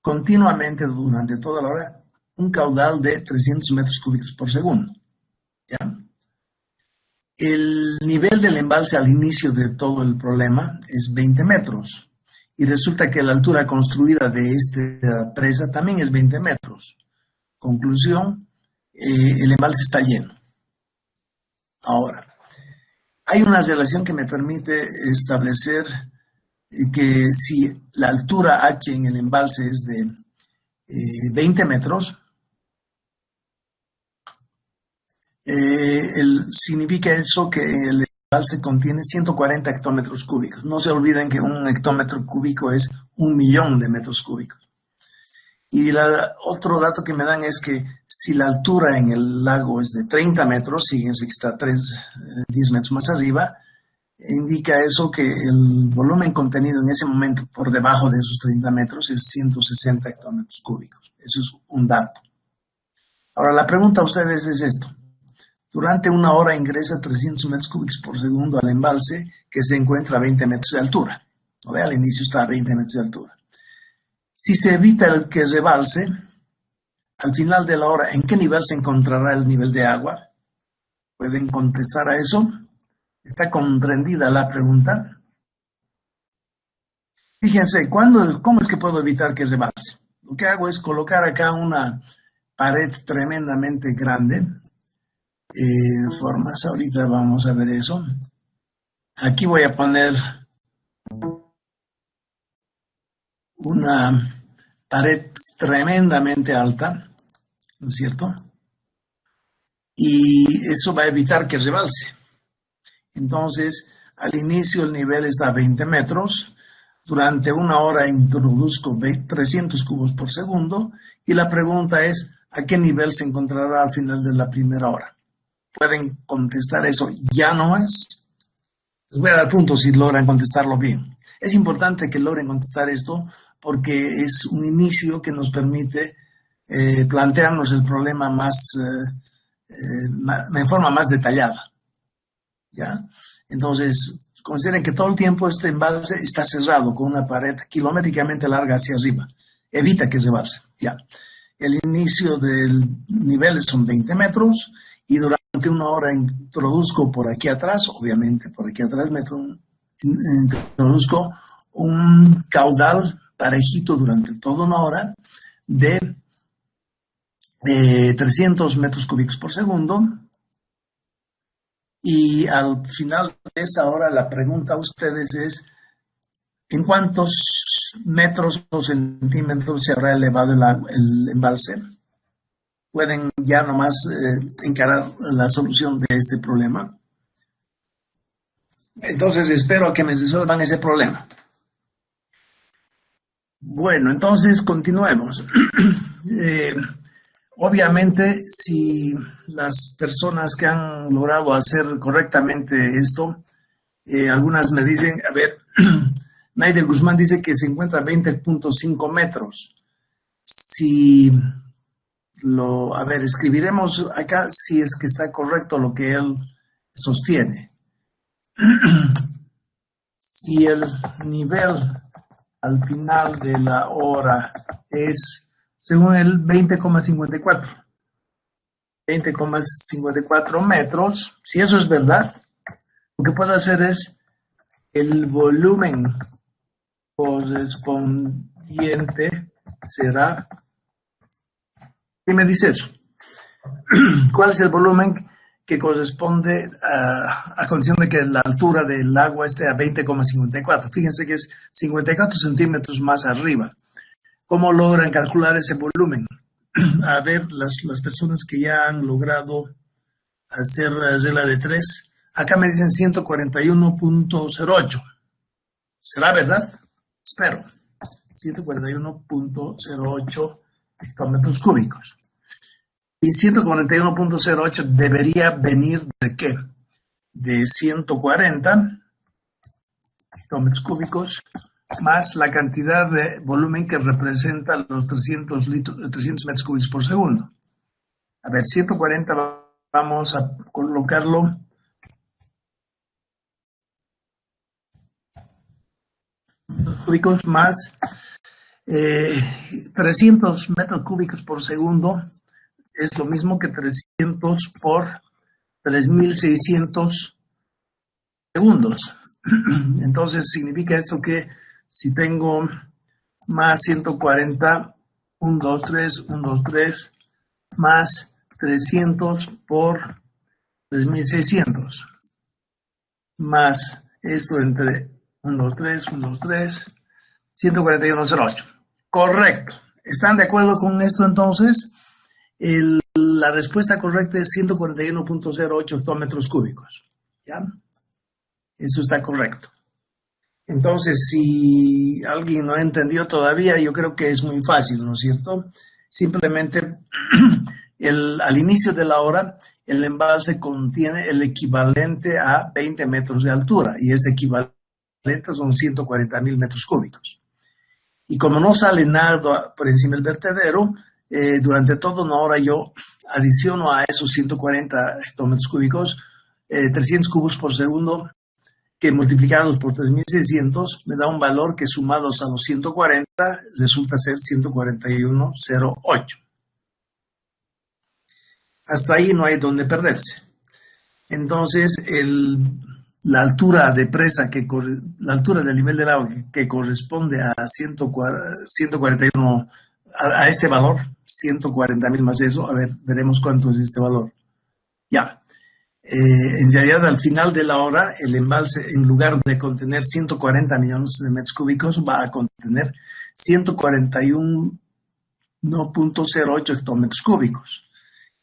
continuamente durante toda la hora un caudal de 300 metros cúbicos por segundo. ¿Ya? El nivel del embalse al inicio de todo el problema es 20 metros y resulta que la altura construida de esta presa también es 20 metros. Conclusión, el embalse está lleno. Ahora, hay una relación que me permite establecer que si la altura h en el embalse es de 20 metros, significa eso que el embalse contiene 140 hectómetros cúbicos. No se olviden que un hectómetro cúbico es 1.000.000 de metros cúbicos. Y otro dato que me dan es que si la altura en el lago es de 30 metros, fíjense que está 10 metros más arriba, indica eso que el volumen contenido en ese momento por debajo de esos 30 metros es 160 hectómetros cúbicos. Eso es un dato. Ahora, la pregunta a ustedes es esto. Durante una hora ingresa 300 metros cúbicos por segundo al embalse que se encuentra a 20 metros de altura. ¿No ve? Al inicio está a 20 metros de altura. Si se evita el que rebalse, al final de la hora, ¿en qué nivel se encontrará el nivel de agua? ¿Pueden contestar a eso? ¿Está comprendida la pregunta? Fíjense, ¿cómo es que puedo evitar que rebalse? Lo que hago es colocar acá una pared tremendamente grande. Formas, ahorita vamos a ver eso. Aquí voy a poner una pared tremendamente alta, ¿no es cierto? Y eso va a evitar que rebalse. Entonces, al inicio el nivel está a 20 metros, durante una hora introduzco 300 cubos por segundo y la pregunta es, ¿a qué nivel se encontrará al final de la primera hora? ¿Pueden contestar eso ya no más? Les voy a dar puntos si logran contestarlo bien. Es importante que logren contestar esto porque es un inicio que nos permite plantearnos el problema en forma más detallada. ¿Ya? Entonces, consideren que todo el tiempo este embalse está cerrado con una pared kilométricamente larga hacia arriba. Evita que rebalse. ¿Ya? El inicio del nivel son 20 metros y durante una hora introduzco por aquí atrás, obviamente por aquí atrás introduzco un caudal parejito durante toda una hora de 300 metros cúbicos por segundo. Y al final de esa hora la pregunta a ustedes es: ¿en cuántos metros o centímetros se habrá elevado el embalse? Pueden ya nomás encarar la solución de este problema. Entonces espero a que me resuelvan ese problema. Bueno, entonces continuemos. Obviamente, si las personas que han logrado hacer correctamente esto, algunas me dicen, a ver, Naider Guzmán dice que se encuentra a 20.5 metros. A ver, escribiremos acá si es que está correcto lo que él sostiene. Si el nivel al final de la hora es, según él, 20,54 metros, si eso es verdad, lo que puedo hacer es el volumen correspondiente será, ¿qué me dice eso? ¿Cuál es el volumen que corresponde a condición de que la altura del agua esté a 20,54? Fíjense que es 54 centímetros más arriba. ¿Cómo logran calcular ese volumen? A ver, las personas que ya han logrado hacer la regla de 3, acá me dicen 141.08. ¿Será verdad? Espero. 141.08 hectómetros cúbicos. Y 141.08 debería venir ¿de qué? De 140 hectómetros cúbicos más la cantidad de volumen que representa los 300 metros cúbicos por segundo. A ver, 140 vamos a colocarlo cúbicos más 300 metros cúbicos por segundo es lo mismo que 300 por 3.600 segundos. Entonces significa esto que si tengo más 140, 1, 2, 3, 1, 2, 3, más 300 por 3.600, más esto entre 1, 2, 3, 1, 2, 3, 141.08. Correcto. ¿Están de acuerdo con esto entonces? La respuesta correcta es 141.08 hectómetros cúbicos. ¿Ya? Eso está correcto. Entonces, si alguien no ha entendido todavía, yo creo que es muy fácil, ¿no es cierto? Simplemente al inicio de la hora, el embalse contiene el equivalente a 20 metros de altura y ese equivalente son 140.000 metros cúbicos. Y como no sale nada por encima del vertedero, durante toda una hora yo adiciono a esos 140 hectómetros cúbicos 300 cubos por segundo, que multiplicados por 3.600 me da un valor que sumados a los 140 resulta ser 141.08. Hasta ahí no hay donde perderse. Entonces, la altura de presa, la altura del nivel del agua que corresponde a 141, a este valor, 140.000 más eso, a ver, veremos cuánto es este valor. Ya. En realidad, al final de la hora, el embalse, en lugar de contener 140 millones de metros cúbicos, va a contener 141.08 hectómetros cúbicos.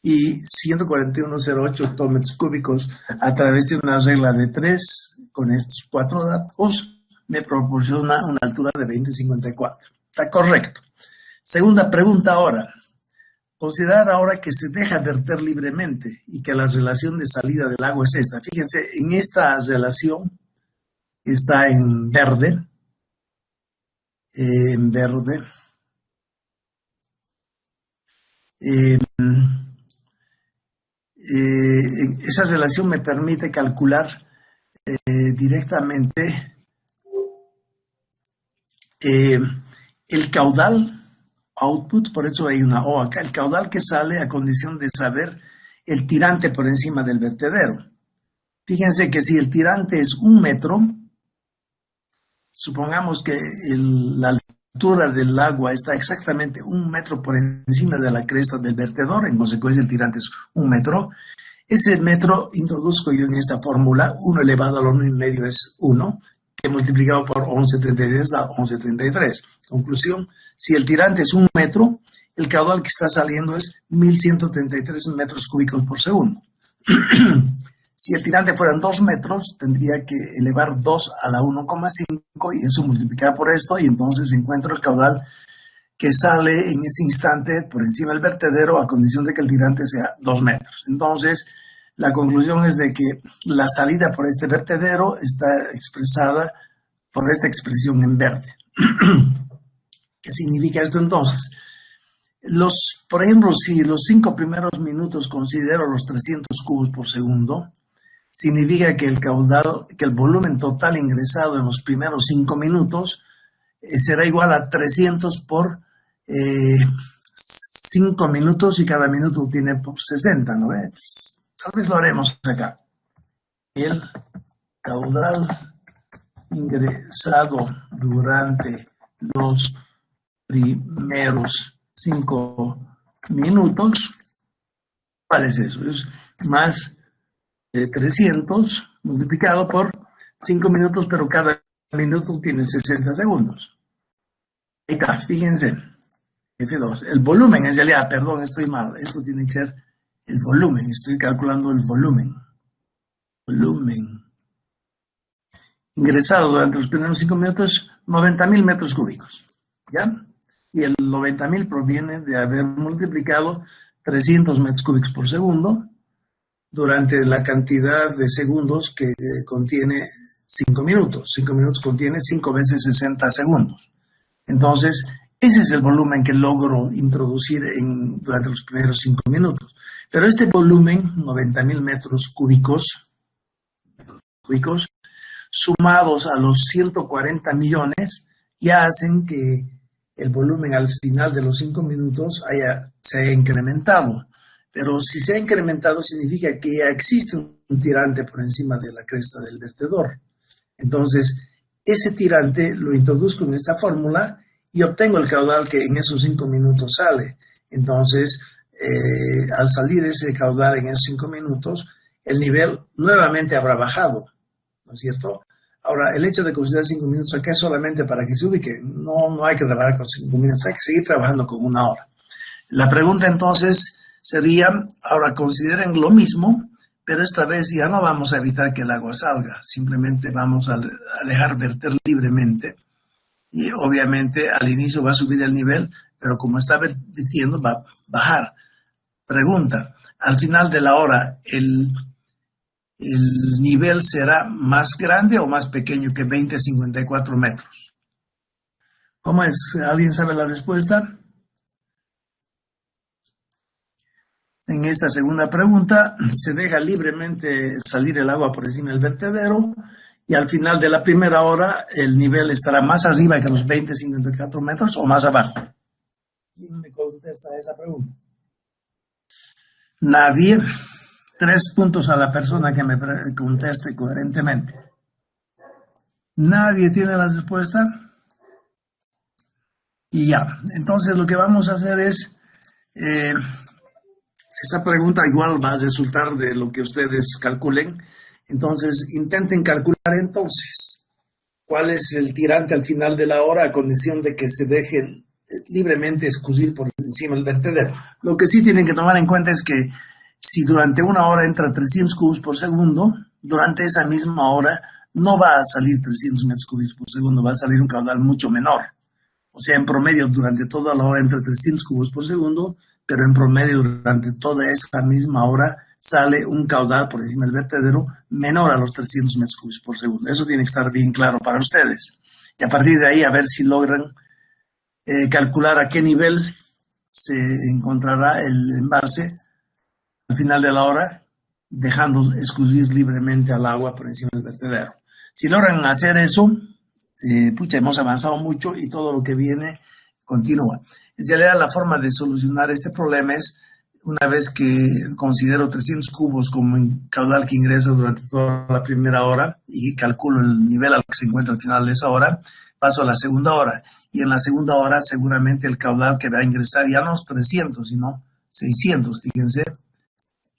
Y 141.08 hectómetros cúbicos a través de una regla de 3, con estos 4 datos, me proporciona una altura de 20.54. Está correcto. Segunda pregunta ahora. Considerar ahora que se deja verter libremente y que la relación de salida del agua es esta. Fíjense, en esta relación está en verde. Esa relación me permite calcular directamente el caudal output, por eso hay una O acá, el caudal que sale a condición de saber el tirante por encima del vertedero. Fíjense que si el tirante es 1 metro, supongamos que la altura del agua está exactamente 1 metro por encima de la cresta del vertedor, en consecuencia el tirante es 1 metro. Ese metro introduzco yo en esta fórmula, 1 elevado al 1,5 es 1, que multiplicado por 11,33 da 11,33. Conclusión, si el tirante es 1 metro, el caudal que está saliendo es 1.133 metros cúbicos por segundo. Si el tirante fueran 2 metros, tendría que elevar 2 a la 1,5 y eso multiplicar por esto, y entonces encuentro el caudal que sale en ese instante por encima del vertedero a condición de que el tirante sea 2 metros. Entonces, la conclusión es de que la salida por este vertedero está expresada por esta expresión en verde. ¿Qué significa esto entonces? Por ejemplo, si los 5 primeros minutos considero los 300 cubos por segundo, significa que el volumen total ingresado en los primeros 5 minutos será igual a 300 por 5 minutos y cada minuto tiene 60, ¿no ves? Tal vez lo haremos acá. El caudal ingresado durante los primeros 5 minutos, ¿cuál es eso? Es más 300 multiplicado por 5 minutos, pero cada minuto tiene 60 segundos. Ahí está, fíjense. F2. El volumen en realidad, perdón, estoy mal. Esto tiene que ser el volumen. Estoy calculando el volumen. Volumen. Ingresado durante los primeros 5 minutos, 90.000 metros cúbicos. ¿Ya? Y el 90.000 proviene de haber multiplicado 300 metros cúbicos por segundo durante la cantidad de segundos que contiene 5 minutos. 5 minutos contiene 5 veces 60 segundos. Entonces, ese es el volumen que logro introducir durante los primeros 5 minutos. Pero este volumen, 90.000 metros cúbicos, sumados a los 140 millones, ya hacen que el volumen al final de los 5 minutos se haya incrementado. Pero si se ha incrementado significa que ya existe un tirante por encima de la cresta del vertedor. Entonces, ese tirante lo introduzco en esta fórmula y obtengo el caudal que en esos 5 minutos sale. Entonces, al salir ese caudal en esos 5 minutos, el nivel nuevamente habrá bajado, ¿no es cierto? Ahora, el hecho de considerar 5 minutos acá es solamente para que se ubique. No hay que trabajar con 5 minutos, hay que seguir trabajando con 1 hora. La pregunta entonces sería, ahora consideren lo mismo, pero esta vez ya no vamos a evitar que el agua salga, simplemente vamos a dejar verter libremente. Y obviamente al inicio va a subir el nivel, pero como está vertiendo va a bajar. Pregunta, al final de la hora, ¿el nivel será más grande o más pequeño que 20,54 metros? ¿Cómo es? ¿Alguien sabe la respuesta? En esta segunda pregunta se deja libremente salir el agua por encima del vertedero y al final de la primera hora el nivel estará más arriba que los 20,54 metros o más abajo. ¿Quién me contesta esa pregunta? Nadie. 3 puntos a la persona que me conteste coherentemente. ¿Nadie tiene la respuesta? Y ya. Entonces lo que vamos a hacer es... esa pregunta igual va a resultar de lo que ustedes calculen. Entonces, intenten calcular entonces cuál es el tirante al final de la hora a condición de que se deje libremente escurrir por encima del vertedero. Lo que sí tienen que tomar en cuenta es que si durante 1 hora entra 300 cubos por segundo, durante esa misma hora no va a salir 300 metros cúbicos por segundo, va a salir un caudal mucho menor. O sea, en promedio, durante toda la hora entra 300 cubos por segundo, pero en promedio durante toda esa misma hora sale un caudal por encima del vertedero menor a los 300 metros cúbicos por segundo. Eso tiene que estar bien claro para ustedes. Y a partir de ahí, a ver si logran calcular a qué nivel se encontrará el embalse al final de la hora, dejando escurrir libremente al agua por encima del vertedero. Si logran hacer eso, hemos avanzado mucho y todo lo que viene continúa. En realidad, la forma de solucionar este problema es una vez que considero 300 cubos como el caudal que ingresa durante toda la primera hora y calculo el nivel al que se encuentra al final de esa hora, paso a la segunda hora. Y en la segunda hora seguramente el caudal que va a ingresar ya no es 300, sino 600. Fíjense,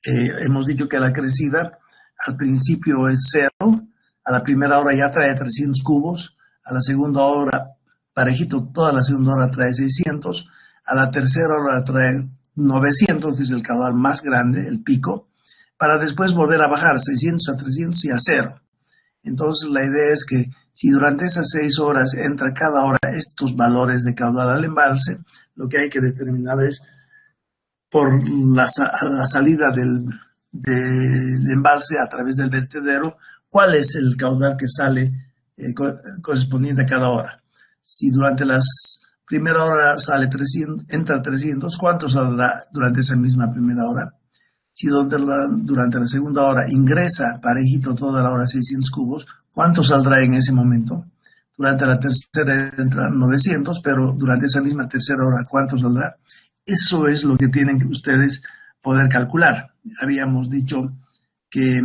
hemos dicho que la crecida al principio es cero, a la primera hora ya trae 300 cubos, a la segunda hora, parejito, toda la segunda hora trae 600, a la tercera hora trae 900, que es el caudal más grande, el pico, para después volver a bajar 600 a 300 y a cero. Entonces la idea es que si durante esas 6 horas entra cada hora estos valores de caudal al embalse, lo que hay que determinar es por la salida del embalse a través del vertedero, cuál es el caudal que sale correspondiente a cada hora. Si durante las primera hora sale 300, entra 300, ¿cuánto saldrá durante esa misma primera hora? Si durante la segunda hora ingresa parejito toda la hora 600 cubos, ¿cuánto saldrá en ese momento? Durante la tercera entran 900, pero durante esa misma tercera hora, ¿cuánto saldrá? Eso es lo que tienen que ustedes poder calcular. Habíamos dicho que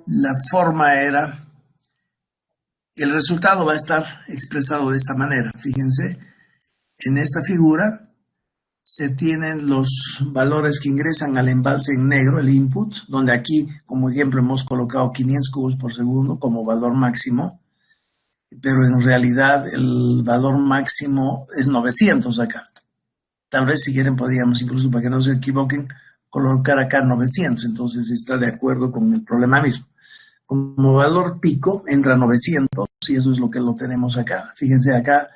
la forma era, el resultado va a estar expresado de esta manera. Fíjense, en esta figura se tienen los valores que ingresan al embalse en negro, el input, donde aquí, como ejemplo, hemos colocado 500 cubos por segundo como valor máximo, pero en realidad el valor máximo es 900 acá. Tal vez si quieren podríamos, incluso para que no se equivoquen, colocar acá 900, entonces está de acuerdo con el problema mismo. Como valor pico entra 900 y eso es lo que lo tenemos acá. Fíjense acá,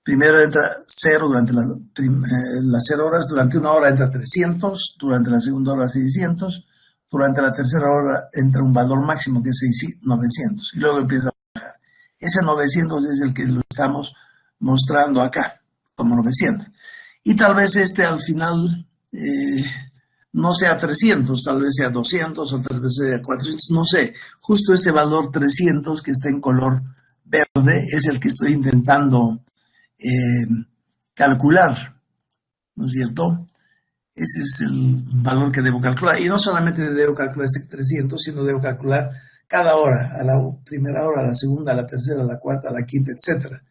primero entra 0 durante las 0 horas, durante una hora entra 300, durante la segunda hora 600, durante la tercera hora entra un valor máximo que es 900 y luego empieza a bajar. Ese 900 es el que lo estamos mostrando acá, como 900. Y tal vez al final no sea 300, tal vez sea 200 o tal vez sea 400, no sé. Justo este valor 300 que está en color verde es el que estoy intentando calcular, ¿no es cierto? Ese es el valor que debo calcular. Y no solamente debo calcular este 300, sino debo calcular cada hora, a la primera hora, a la segunda, a la tercera, a la cuarta, a la quinta, etc.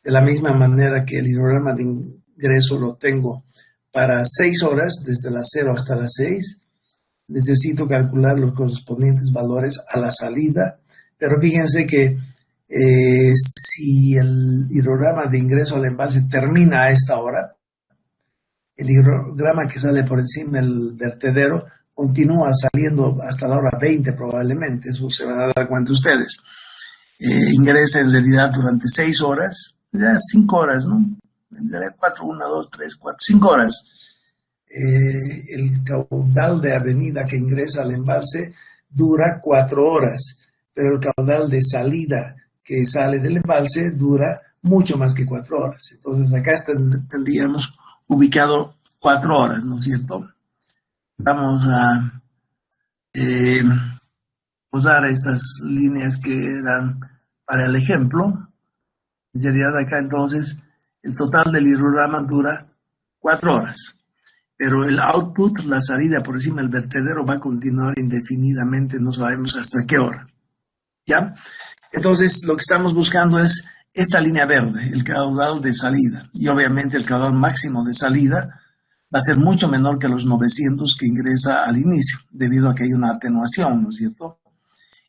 De la misma manera que el hidrograma de ingreso lo tengo para 6 horas, desde las 0 hasta las 6, necesito calcular los correspondientes valores a la salida, pero fíjense que si el hidrograma de ingreso al embalse termina a esta hora, el hidrograma que sale por encima del vertedero continúa saliendo hasta la hora 20 probablemente, eso se van a dar cuenta ustedes. Ingresa en realidad durante 6 horas, ya 5 horas, ¿no? 4, 1, 2, 3, 4, 5 horas. El caudal de avenida que ingresa al embalse dura 4 horas, pero el caudal de salida que sale del embalse dura mucho más que 4 horas. Entonces acá tendríamos ubicado 4 horas, ¿no es cierto? Vamos a usar estas líneas que eran para el ejemplo. En realidad acá entonces el total del hidrograma dura 4 horas, pero el output, la salida por encima del vertedero, va a continuar indefinidamente, no sabemos hasta qué hora. ¿Ya? Entonces lo que estamos buscando es esta línea verde, el caudal de salida, y obviamente el caudal máximo de salida va a ser mucho menor que los 900 que ingresa al inicio, debido a que hay una atenuación, ¿no es cierto?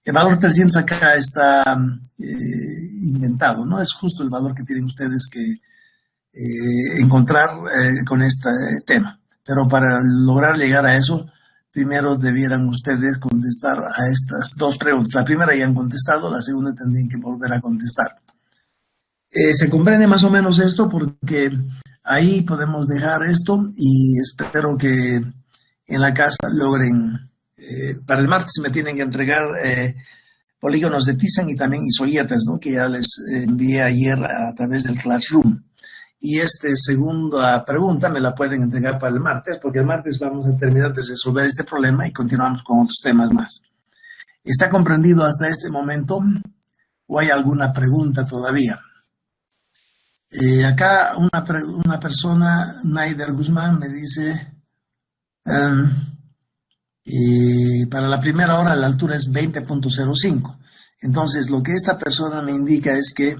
El valor 300 acá está inventado, ¿no? Es justo el valor que tienen ustedes que encontrar con este tema. Pero para lograr llegar a eso, primero debieran ustedes contestar a estas dos preguntas. La primera ya han contestado, la segunda tendrían que volver a contestar. Se comprende más o menos esto porque ahí podemos dejar esto y espero que en la casa logren, para el martes me tienen que entregar polígonos de Tisan y también isoietas, ¿no? Que ya les envié ayer a través del Classroom. Y esta segunda pregunta me la pueden entregar para el martes, porque el martes vamos a terminar de resolver este problema y continuamos con otros temas más. ¿Está comprendido hasta este momento o hay alguna pregunta todavía? Acá una persona, Naider Guzmán, me dice, em, para la primera hora la altura es 20.05. Entonces, lo que esta persona me indica es que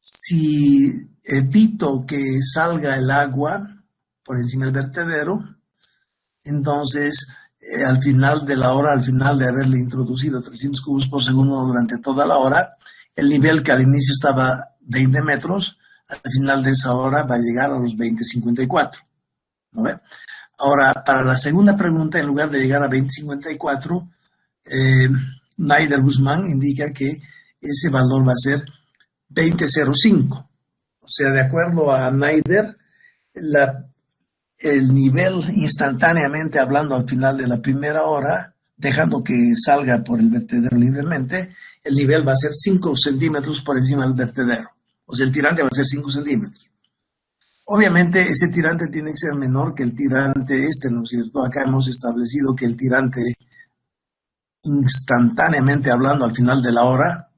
si evito que salga el agua por encima del vertedero, entonces al final de la hora, al final de haberle introducido 300 cubos por segundo durante toda la hora, el nivel que al inicio estaba 20 metros, al final de esa hora va a llegar a los 20.54. ¿No ve? Ahora, para la segunda pregunta, en lugar de llegar a 20.54, Naider Guzmán indica que ese valor va a ser 20.05. O sea, de acuerdo a Naider, el nivel instantáneamente hablando al final de la primera hora, dejando que salga por el vertedero libremente, el nivel va a ser 5 centímetros por encima del vertedero. O sea, el tirante va a ser 5 centímetros. Obviamente ese tirante tiene que ser menor que el tirante este, ¿no es cierto? Acá hemos establecido que el tirante instantáneamente hablando al final de la hora,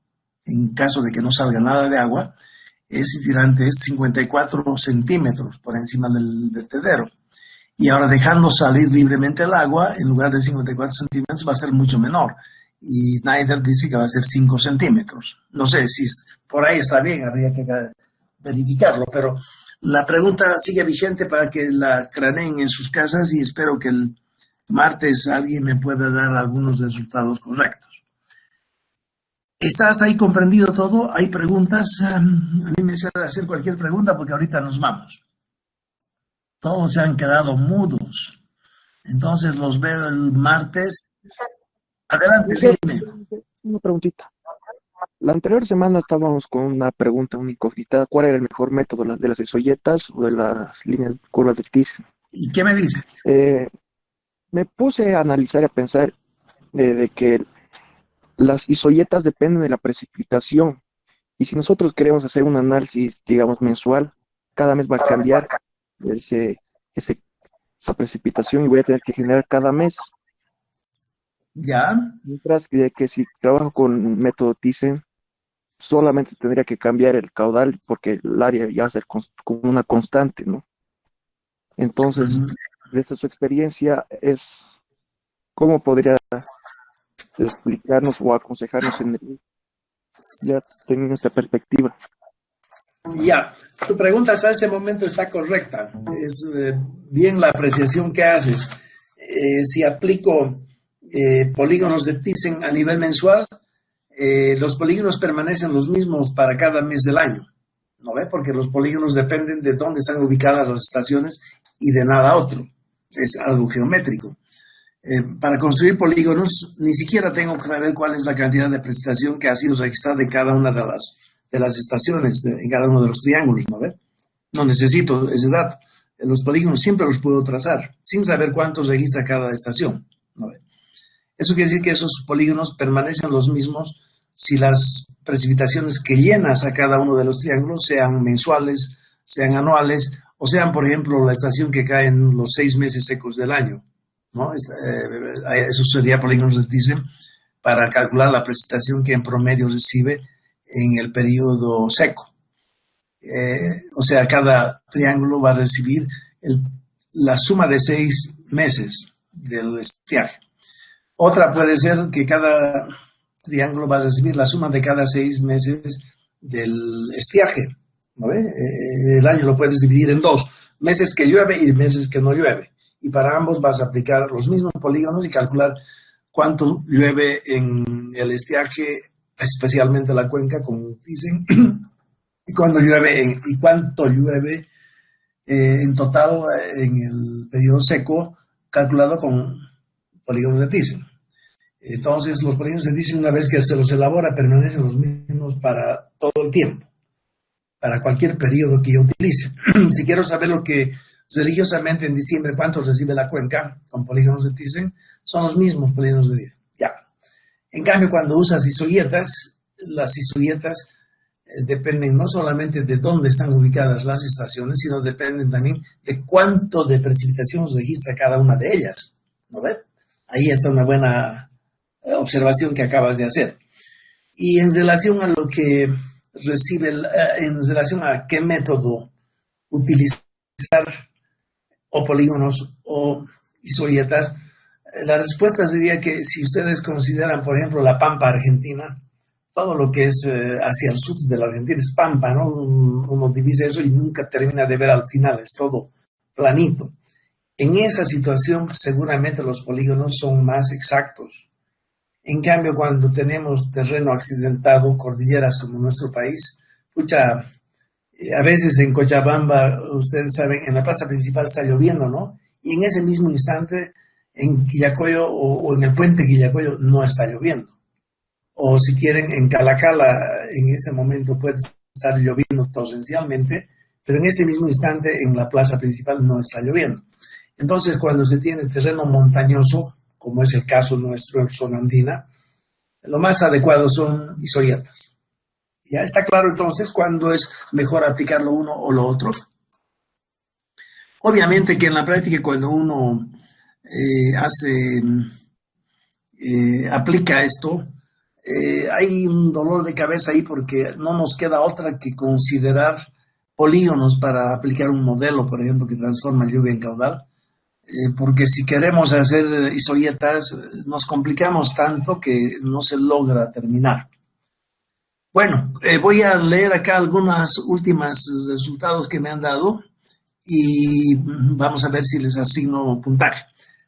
en caso de que no salga nada de agua, ese tirante es 54 centímetros por encima del vertedero. Y ahora dejando salir libremente el agua, en lugar de 54 centímetros va a ser mucho menor. Y Naider dice que va a ser 5 centímetros. No sé si por ahí está bien, habría que verificarlo, pero la pregunta sigue vigente para que la craneen en sus casas y espero que el martes alguien me pueda dar algunos resultados correctos. ¿Está hasta ahí comprendido todo? ¿Hay preguntas? A mí me sale hacer cualquier pregunta porque ahorita nos vamos. Todos se han quedado mudos. Entonces los veo el martes. Adelante, José, dime. una preguntita. La anterior semana estábamos con una pregunta, una incógnita. ¿Cuál era el mejor método, de las isoyetas o de las líneas curvas de Thyssen? ¿Y qué me dices? Eh, Me puse a analizar y a pensar de que las isoyetas dependen de la precipitación. Y si nosotros queremos hacer un análisis, digamos, mensual, cada mes va a cambiar ese, ese- esa precipitación y voy a tener que generar cada mes. ¿Ya? Mientras que si trabajo con método Thyssen, solamente tendría que cambiar el caudal porque el área ya va a ser como una constante, ¿no? Entonces, desde su experiencia, ¿cómo podría explicarnos o aconsejarnos ya teniendo esta perspectiva? Ya, tu pregunta hasta este momento está correcta. Es bien la apreciación que haces. Si aplico polígonos de Thyssen a nivel mensual, los polígonos permanecen los mismos para cada mes del año, ¿no ve? Porque los polígonos dependen de dónde están ubicadas las estaciones y de nada otro. Es algo geométrico. Para construir polígonos, ni siquiera tengo que saber cuál es la cantidad de precipitación que ha sido registrada en cada una de las estaciones, en cada uno de los triángulos, ¿no ve? No necesito ese dato. Los polígonos siempre los puedo trazar, sin saber cuánto registra cada estación, ¿no ve? Eso quiere decir que esos polígonos permanecen los mismos si las precipitaciones que llenas a cada uno de los triángulos sean mensuales, sean anuales, o sean, por ejemplo, la estación que cae en los 6 meses secos del año, ¿no? Eso sería polígonos de Thyssen para calcular la precipitación que en promedio recibe en el periodo seco. O sea, cada triángulo va a recibir la suma de 6 meses del estiaje. Otra puede ser que cada triángulo va a recibir la suma de cada 6 meses del estiaje, ¿no ve? El año lo puedes dividir en 2, meses que llueve y meses que no llueve. Y para ambos vas a aplicar los mismos polígonos y calcular cuánto llueve en el estiaje, especialmente la cuenca, como dicen, y cuánto llueve en total en el periodo seco, calculado con polígonos de Thyssen. Entonces, los polígonos de Thyssen, una vez que se los elabora, permanecen los mismos para todo el tiempo, para cualquier periodo que yo utilice. Si quiero saber lo que religiosamente en diciembre, cuánto recibe la cuenca con polígonos de Thyssen, son los mismos polígonos de Thyssen. Ya. En cambio, cuando usas isoyetas, las isoyetas dependen no solamente de dónde están ubicadas las estaciones, sino dependen también de cuánto de precipitación registra cada una de ellas. ¿No ves? Ahí está una buena observación que acabas de hacer. Y en relación a lo que recibe en relación a qué método utilizar o polígonos o historietas. La respuesta sería que si ustedes consideran, por ejemplo, la Pampa Argentina, todo lo que es hacia el sur de la Argentina es Pampa, ¿no? Uno divisa eso y nunca termina de ver al final, es todo planito. En esa situación, seguramente los polígonos son más exactos. En cambio, cuando tenemos terreno accidentado, cordilleras como nuestro país, pucha, a veces en Cochabamba, ustedes saben, en la plaza principal está lloviendo, ¿no? Y en ese mismo instante, en Quillacollo o en el puente Quillacollo no está lloviendo. O si quieren, en Calacala, en este momento puede estar lloviendo torrencialmente, pero en este mismo instante en la plaza principal no está lloviendo. Entonces, cuando se tiene terreno montañoso, como es el caso nuestro en zona andina, lo más adecuado son historietas. Ya está claro entonces cuándo es mejor aplicar lo uno o lo otro. Obviamente que en la práctica cuando uno aplica esto, hay un dolor de cabeza ahí porque no nos queda otra que considerar polígonos para aplicar un modelo, por ejemplo, que transforma lluvia en caudal. Porque si queremos hacer historietas, nos complicamos tanto que no se logra terminar. Bueno, voy a leer acá algunas últimas resultados que me han dado y vamos a ver si les asigno puntaje.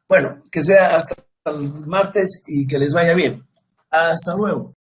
Bueno, que sea hasta el martes y que les vaya bien. Hasta luego.